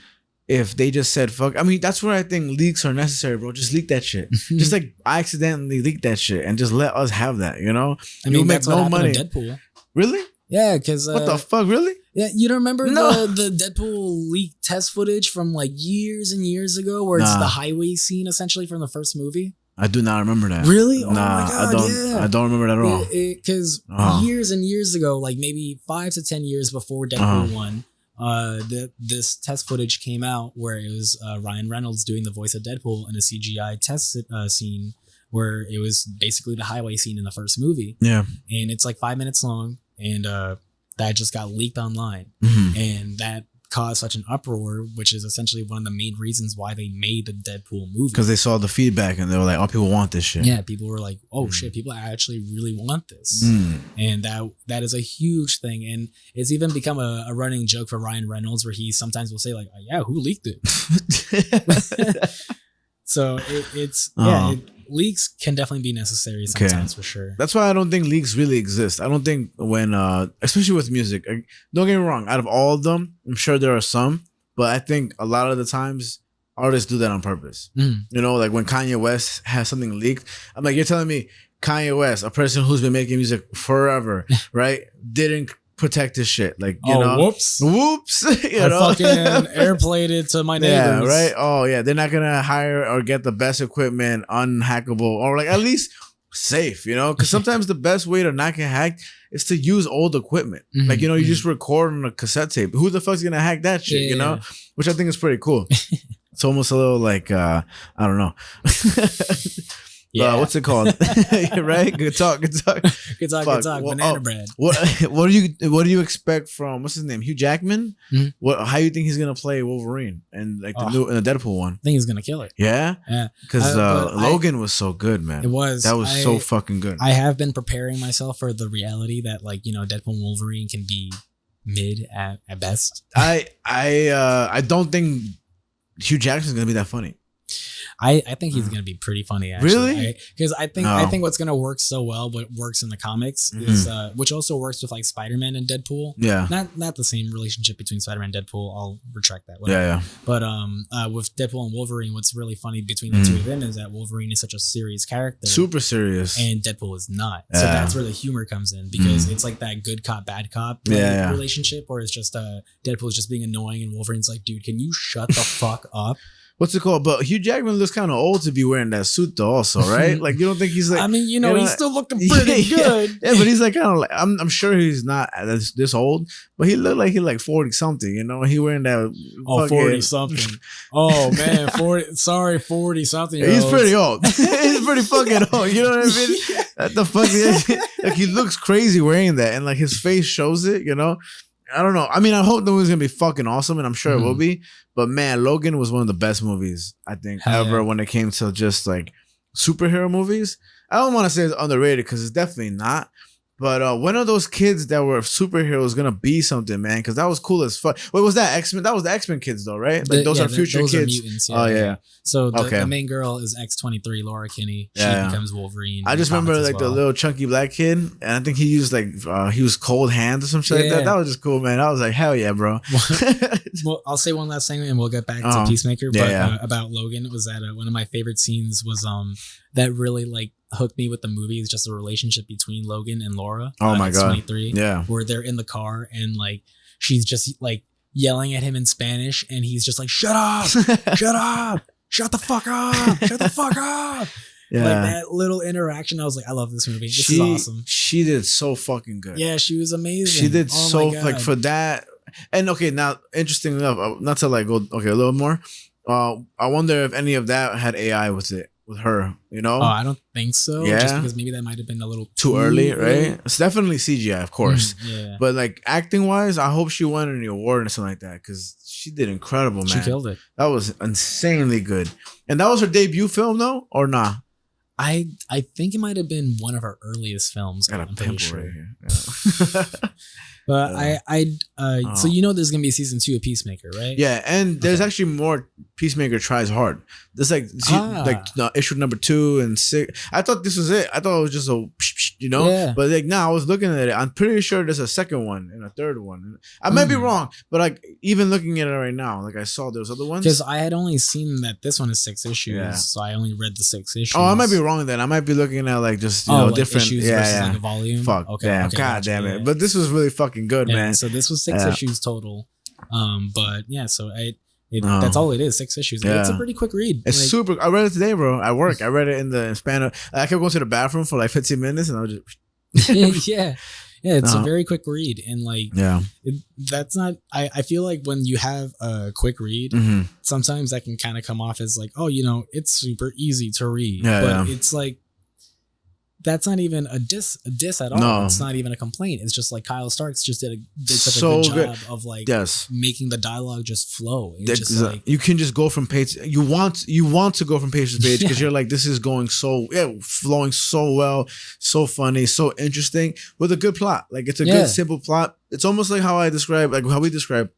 If they just said, fuck, I mean, that's where I think leaks are necessary, bro. Just leak that shit. Just like, I accidentally leaked that shit and just let us have that, you know? I mean, that's what happened to Deadpool. Really? Yeah, because what the fuck, really? Yeah, you don't remember the Deadpool leaked test footage from like years and years ago, where it's the highway scene essentially from the first movie? I do not remember that. Really? Oh my God, I don't remember that at all. Because years and years ago, like maybe 5 to 10 years before Deadpool 1, this test footage came out where it was Ryan Reynolds doing the voice of Deadpool in a CGI test scene where it was basically the highway scene in the first movie. Yeah, and it's like 5 minutes long. And that just got leaked online. And that caused such an uproar, which is essentially one of the main reasons why they made the Deadpool movie. Because they saw the feedback and they were like, oh, people want this shit. Yeah, people were like, oh shit, people actually really want this. And that is a huge thing. And it's even become a running joke for Ryan Reynolds where he sometimes will say like, yeah, who leaked it? So leaks can definitely be necessary sometimes for sure. That's why I don't think leaks really exist. I don't think when, especially with music, don't get me wrong, out of all of them, I'm sure there are some, but I think a lot of the times artists do that on purpose. You know, like when Kanye West has something leaked, I'm like, you're telling me Kanye West, a person who's been making music forever, right, didn't protect his shit, like you know, whoops, you know, fucking airplayed it to my neighbors. Yeah, right. Oh yeah, they're not gonna hire or get the best equipment, unhackable, or like at least safe, you know, because sometimes the best way to not get hacked is to use old equipment. Like, you know, you just record on a cassette tape. Who the fuck's gonna hack that shit? You know, which I think is pretty cool. It's almost a little like I don't know. What's it called? Right? Good talk. Banana bread. What do you expect from what's his name? Hugh Jackman? How do you think he's gonna play Wolverine and like the new in the Deadpool one? I think he's gonna kill it. Yeah, because Logan was so good, man. It was. That was so fucking good. I have been preparing myself for the reality that like, you know, Deadpool and Wolverine can be mid at best. I don't think Hugh Jackson's gonna be that funny. I think he's gonna be pretty funny, actually. Really? Because I think what's gonna work so well, but works in the comics is which also works with like Spider-Man and Deadpool. Yeah. Not the same relationship between Spider-Man and Deadpool. I'll retract that. Whatever. Yeah. But with Deadpool and Wolverine, what's really funny between the two of them is that Wolverine is such a serious character, super serious, and Deadpool is not. So that's where the humor comes in, because it's like that good cop bad cop relationship, where it's just Deadpool is just being annoying, and Wolverine's like, dude, can you shut the fuck up? What's it called? But Hugh Jackman looks kind of old to be wearing that suit, though. Also, right? Like, you don't think he's like? I mean, he's still looking pretty good. Yeah, but he's like kind of like. I'm sure he's not this old, but he looked like he's like 40 something. You know, he wearing that. 40 something. Oh man, 40. Sorry, 40 something. He's pretty old. He's pretty fucking old. You know what I mean? Yeah. What the fuck? Like, he looks crazy wearing that, and like his face shows it. You know. I don't know. I mean, I hope the movie's gonna be fucking awesome, and I'm sure it will be. But man, Logan was one of the best movies I think ever when it came to just like superhero movies. I don't want to say it's underrated, because it's definitely not. But when are those kids that were superheroes gonna be something, man? Because that was cool as fuck. Wait, was that X-Men? That was the X-Men kids, though, right? Like those are future kids. Are mutants, oh yeah. So the main girl is X-23, Laura Kinney. She becomes Wolverine. I just remember like the little chunky black kid, and I think he used like he was cold hands or some shit like that. That was just cool, man. I was like, hell yeah, bro. Well, I'll say one last thing, and we'll get back to Peacemaker. But about Logan was that one of my favorite scenes was that really like hooked me with the movie is just the relationship between Logan and Laura. Oh my god. 23. Yeah. Where they're in the car, and like she's just like yelling at him in Spanish, and he's just like, shut up, shut up, shut the fuck up, shut the fuck up. Yeah. Like that little interaction, I was like, I love this movie. This is awesome. She did so fucking good. Yeah, she was amazing. She did like for that. And okay, now interesting enough, not to like go a little more. I wonder if any of that had AI with it. With her, you know? Oh, I don't think so. Yeah. Just because maybe that might have been a little too early, right? It's definitely CGI, of course. Yeah. But like acting wise, I hope she won an award or something like that, because she did incredible, man. She killed it. That was insanely good. And that was her debut film, though, or nah? I think it might have been one of her earliest films. Got a pimple right here. Yeah. But so there's gonna be season 2 of Peacemaker, right? Yeah, and there's actually more. Peacemaker Tries Hard. There's like issue number 2 and 6. I thought this was it. I thought it was just but like now I was looking at it. I'm pretty sure there's a second one and a third one. I might be wrong, but like even looking at it right now, like I saw those other ones. Because I had only seen that this one is 6 issues, so I only read the 6 issues. Oh, I might be wrong then. I might be looking at like just like different issues versus like a volume. Fuck, god damn it! But this was really fucking good, man. So this was 6 issues total. But yeah, so that's all it is, 6 issues. Yeah. It's a pretty quick read. It's super. I read it today, bro. At work, I read it in the span of. I kept going to the bathroom for like 15 minutes, and I was just. Yeah. It's a very quick read, and like that's not. I feel like when you have a quick read, sometimes that can kind of come off as like, oh, it's super easy to read, but it's like. That's not even a diss at all. No. It's not even a complaint. It's just like Kyle Starks just did such a good job of like making the dialogue just flow. Just like, you can just go from page. You want to go from page to page because you're like, this is going flowing so well, so funny, so interesting with a good plot. Like it's a good simple plot. It's almost like how we describe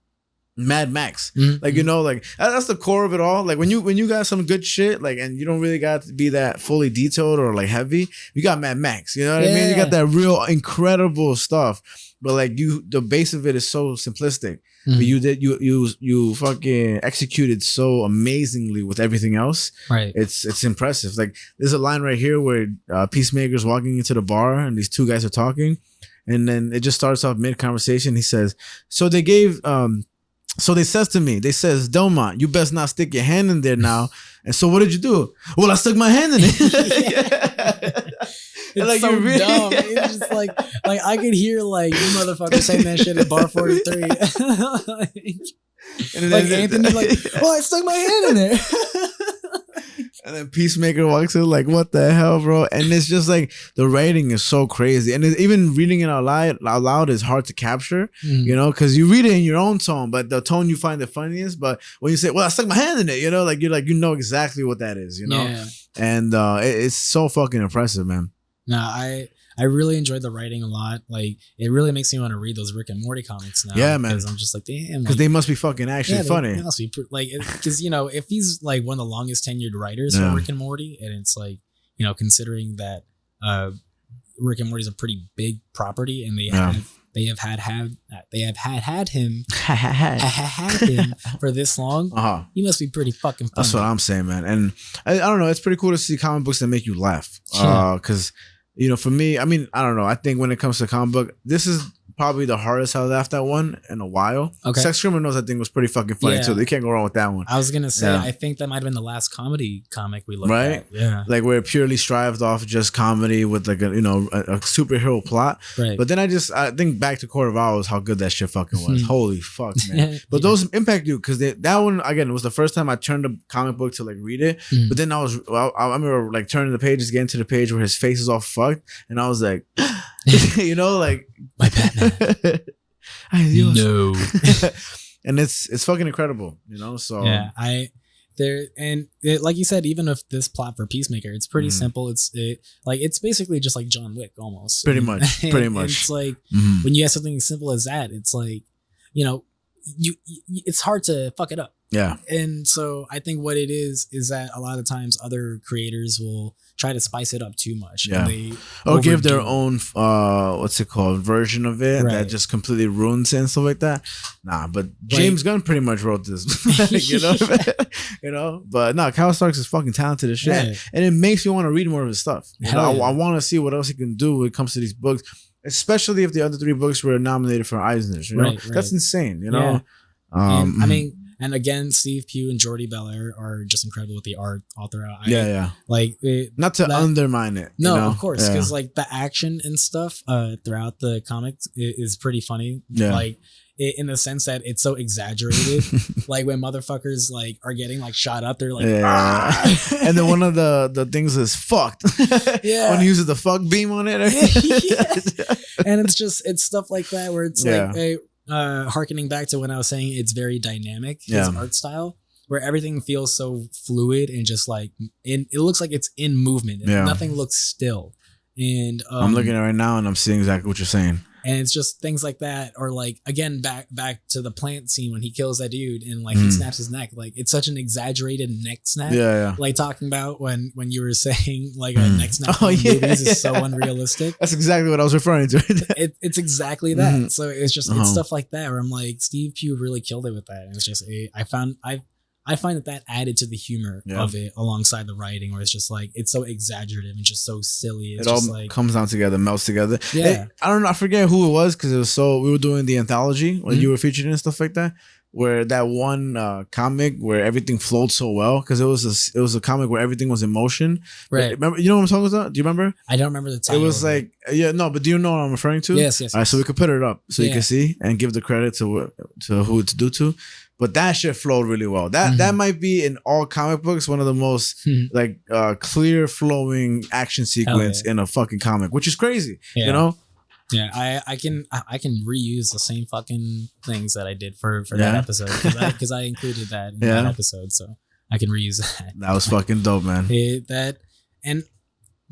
Mad Max. Like like that's the core of it all. Like when you got some good shit, like, and you don't really got to be that fully detailed or like heavy, you got Mad Max, you know what I mean? You got that real incredible stuff, but like the base of it is so simplistic, but you fucking executed so amazingly with everything else, right? It's impressive. Like there's a line right here where Peacemaker's walking into the bar and these two guys are talking, and then it just starts off mid conversation. He says, so they says to me, Delmont, you best not stick your hand in there now. And so what did you do? Well, I stuck my hand in it. It's like, so dumb. It's just like I could hear like you motherfucker saying that shit at bar 43. like Anthony like, well, I stuck my hand in there. And then Peacemaker walks in like, what the hell, bro? And it's just like the writing is so crazy. And even reading it out loud is hard to capture, because you read it in your own tone, but the tone you find the funniest. But when you say, well, I stuck my hand in it, like you're like, exactly what that is, Yeah. And it's so fucking impressive, man. No, I I really enjoyed the writing a lot. Like, it really makes me want to read those Rick and Morty comics now. Yeah, man. Because I'm just like, damn. Because they must be fucking actually funny. They must be like, because if he's like one of the longest tenured writers for Rick and Morty, and it's like, considering that Rick and Morty is a pretty big property, and they have had him for this long. He must be pretty fucking funny. That's what I'm saying, man. And I don't know. It's pretty cool to see comic books that make you laugh. Because for me, I mean, I don't know. I think when it comes to comic book, this is probably the hardest I laughed at one in a while. Okay. Sex Criminals, I think, was pretty fucking funny too. They can't go wrong with that one. I was gonna say, I think that might have been the last comedy comic we looked at. Yeah, like where it purely strived off just comedy with like a superhero plot. Right. But then I think back to Court of Owls, how good that shit fucking was. Holy fuck, man. But those impact you because that one again, it was the first time I turned a comic book to like read it. But then I remember like turning the pages, getting to the page where his face is all fucked, and I was like. Like my Batman. No. And it's fucking incredible, so yeah, like you said, even if this plot for Peacemaker, it's pretty simple. It's basically just like John Wick almost. Pretty much. It's like when you have something as simple as that, it's like, it's hard to fuck it up. Yeah. And so I think what it is that a lot of times other creators will try to spice it up too much. Yeah. Or give their own version of it that just completely ruins it and stuff like that. Nah, but James Gunn pretty much wrote this. But no, Kyle Starks is fucking talented as shit. Yeah. And it makes me want to read more of his stuff. I want to see what else he can do when it comes to these books, especially if the other 3 books were nominated for Eisners. Right. That's insane, Yeah. And again, Steve Pugh and Jordi Belair are just incredible with the art all throughout. Not to undermine it. No, of course, because like the action and stuff throughout the comics is pretty funny. Yeah. Like in the sense that it's so exaggerated. Like when motherfuckers like are getting like shot up, they're like, and then one of the things is fucked. When he uses the fuck beam on it. And it's stuff like that where it's like harkening back to when I was saying it's very dynamic, his art style, where everything feels so fluid and just like it looks like it's in movement. Nothing looks still. And I'm looking at it right now and I'm seeing exactly what you're saying. And it's just things like that, or like again back to the plant scene when he kills that dude and like he snaps his neck. Like it's such an exadrated neck snap. Yeah. Like talking about when you were saying like a neck snap in movies is so unrealistic. That's exactly what I was referring to. It's exactly that. So it's just it's stuff like that where I'm like, Steve Pugh really killed it with that. And it's just I find that added to the humor of it alongside the writing, where it's just like it's so exaggerative and just so silly. It's it all just like comes down together, melts together. Yeah, I don't know. I forget who it was because it was we were doing the anthology when you were featured and stuff like that. Where that one comic where everything flowed so well because it was a comic where everything was in motion. Right. Remember? You know what I'm talking about? Do you remember? I don't remember the title. It was like but do you know what I'm referring to? Yes. All right, so we could put it up so you can see and give the credit to who it's due to. But that shit flowed really well. That might be in all comic books one of the most like clear flowing action sequence in a fucking comic, which is crazy. Yeah, I can reuse the same fucking things that I did for that episode because I included that in that episode, so I can reuse that. That was fucking dope, man.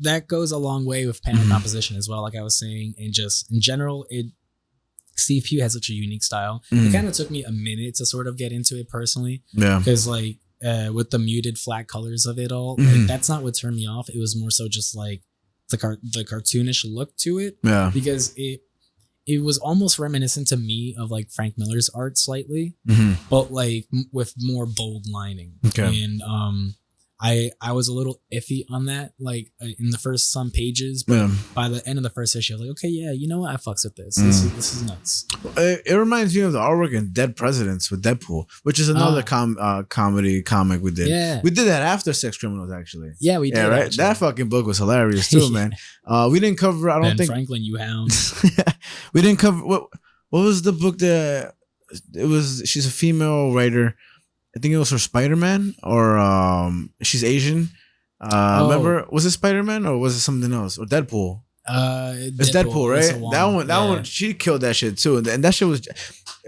That goes a long way with panel composition as well. Like I was saying, and just in general, Steve Pugh has such a unique style. It kind of took me a minute to sort of get into it personally. Yeah, because like with the muted flat colors of it all, like, that's not what turned me off. It was more so just like the cartoonish look to it. Yeah, because it was almost reminiscent to me of like Frank Miller's art slightly, but like with more bold lining. Okay, and I was a little iffy on that, like in the first some pages, but by the end of the first issue, I was like, okay, yeah, you know what? I fucks with this. This is nuts. It reminds me of the artwork in Dead Presidents with Deadpool, which is another comedy comic we did. Yeah. We did that after Sex Criminals, actually. Yeah, we did. Yeah, right? That fucking book was hilarious too, man. We didn't cover, I don't think. Franklin, you hound. We didn't cover, what was the book that, she's a female writer. I think it was for Spider-Man or she's Asian. Remember, was it Spider-Man or was it something else? Or Deadpool? It's Deadpool, right? That one, she killed that shit too, and that shit was.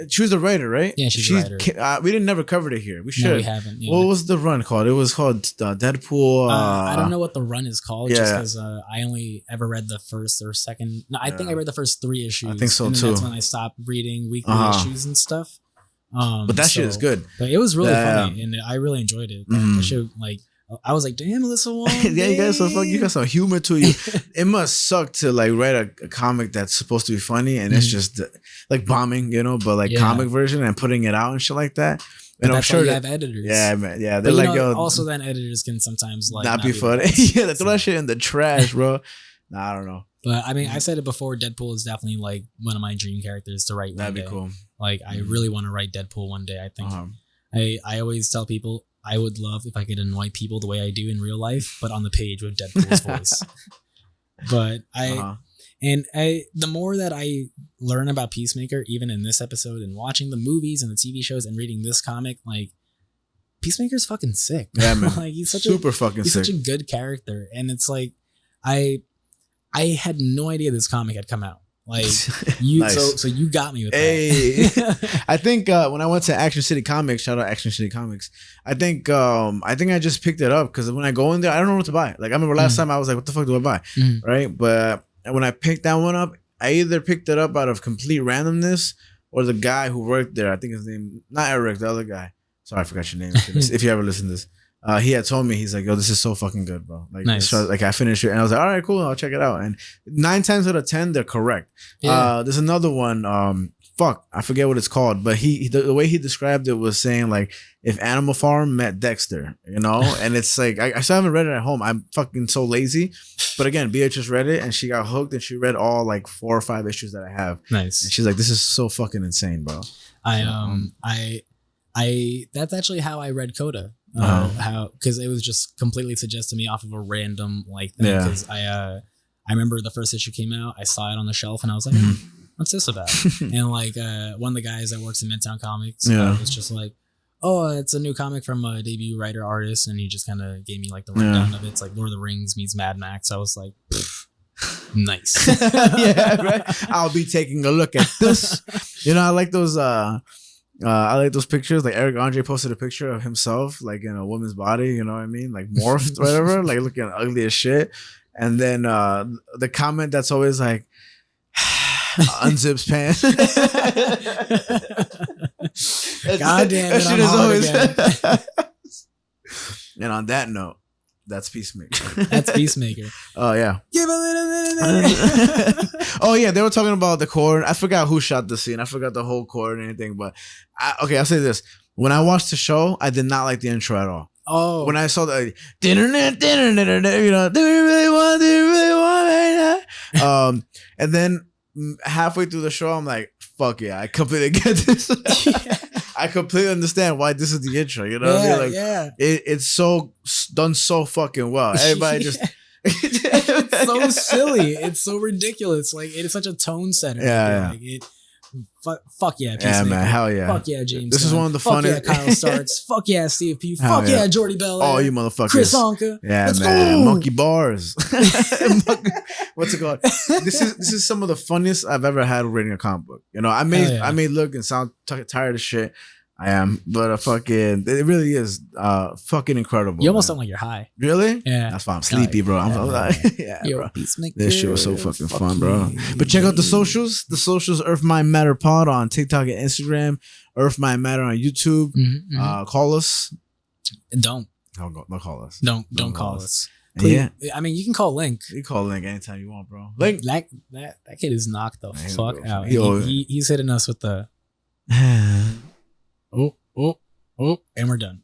She was the writer, right? Yeah, she's the writer. We didn't never covered it here. We should. No, we haven't. Yeah. What was the run called? It was called Deadpool. I don't know what the run is called, just because I only ever read the first or second. No, I think I read the first 3 issues. I think so and too. That's when I stopped reading weekly issues and stuff. But that shit is good. But it was really funny, and I really enjoyed it. That shit, like. I was like, damn, Alyssa Wong. Yeah, you got some humor to you. It must suck to like write a comic that's supposed to be funny and it's just like bombing, but like comic version and putting it out and shit like that. And I'm sure you have editors. Yeah, man. Yeah, they're like, yo. Also, then editors can sometimes like not be funny. Yeah, they throw that shit in the trash, bro. Nah, I don't know. But I mean, I said it before. Deadpool is definitely like one of my dream characters to write. That'd be cool. Like, I really want to write Deadpool one day. I think I always tell people. I would love if I could annoy people the way I do in real life, but on the page with Deadpool's voice. But the more that I learn about Peacemaker, even in this episode and watching the movies and the TV shows and reading this comic, like Peacemaker's fucking sick. Yeah, man. Like he's such such a good character. And it's like, I had no idea this comic had come out. Like you, nice. so you got me with that. I think when I went to Action City Comics, shout out Action City Comics. I think I just picked it up because when I go in there, I don't know what to buy. Like I remember last time I was like, what the fuck do I buy? Right? But when I picked that one up, I either picked it up out of complete randomness or the guy who worked there. I think his name, not Eric, the other guy. Sorry, I forgot your name. If you ever listen to this. He had told me, he's like, yo, this is so fucking good, bro. Like, nice. So, like I finished it and I was like, all right, cool, I'll check it out. And 9 times out of 10, they're correct. Yeah. There's another one, I forget what it's called, but the way he described it was saying like, if Animal Farm met Dexter, and it's like, I still haven't read it at home. I'm fucking so lazy. But again, Beatrice read it and she got hooked and she read all like 4 or 5 issues that I have. Nice. And she's like, this is so fucking insane, bro. That's actually how I read Coda. Because it was just completely suggested to me off of a random like thing. Because I remember the first issue came out, I saw it on the shelf, and I was like, "What's this about?" And like one of the guys that works in Midtown Comics was just like, "Oh, it's a new comic from a debut writer artist," and he just kind of gave me like the rundown of it. It's like Lord of the Rings meets Mad Max. I was like, nice. Yeah, right. I'll be taking a look at this. I like those. I like those pictures. Like Eric Andre posted a picture of himself, like in a woman's body. You know what I mean? Like morphed, whatever. Like looking ugly as shit. And then the comment that's always like, unzips pants. God damn it! I'm always. And on that note, that's Peacemaker. That's Peacemaker. Oh yeah. Give a little minute. Oh yeah, they were talking about the chord. I forgot who shot the scene. I forgot the whole chord and anything. But I'll say this: when I watched the show, I did not like the intro at all. Oh, when I saw the do you really want me? And then halfway through the show, I'm like, fuck yeah, I completely get this. I completely understand why this is the intro. You know what I mean? Like, it's so done so fucking well. Everybody just. It's so silly. It's so ridiculous. Like it is such a tone setter. Yeah. Like fuck yeah, Peacemaker. Yeah, man. Hell yeah. Fuck yeah, James. This is one of the funniest. Fuck yeah, Kyle Starks. Fuck yeah, Steve Pugh. Fuck yeah, Jordy Bell. Oh, you motherfuckers. Chris Anka. Yeah, let's man. go. Monkey bars. What's it called? This is some of the funniest I've ever had reading a comic book. I may look and sound tired of shit. I am, but it really is fucking incredible. You almost sound like you're high. Really? Yeah. That's why I'm sleepy, bro. I'm like, yo, bro. Peacemaker. This shit was so fucking fun, bro. But check out the socials. The socials: Earth Mind Matter Pod on TikTok and Instagram. Earth Mind Matter on YouTube. Call us. Don't call us. Don't call us. Please, I mean, you can call Link. You can call Link anytime you want, bro. Link. That kid is knocked the fuck out. He's hitting us with the. Oh, and we're done.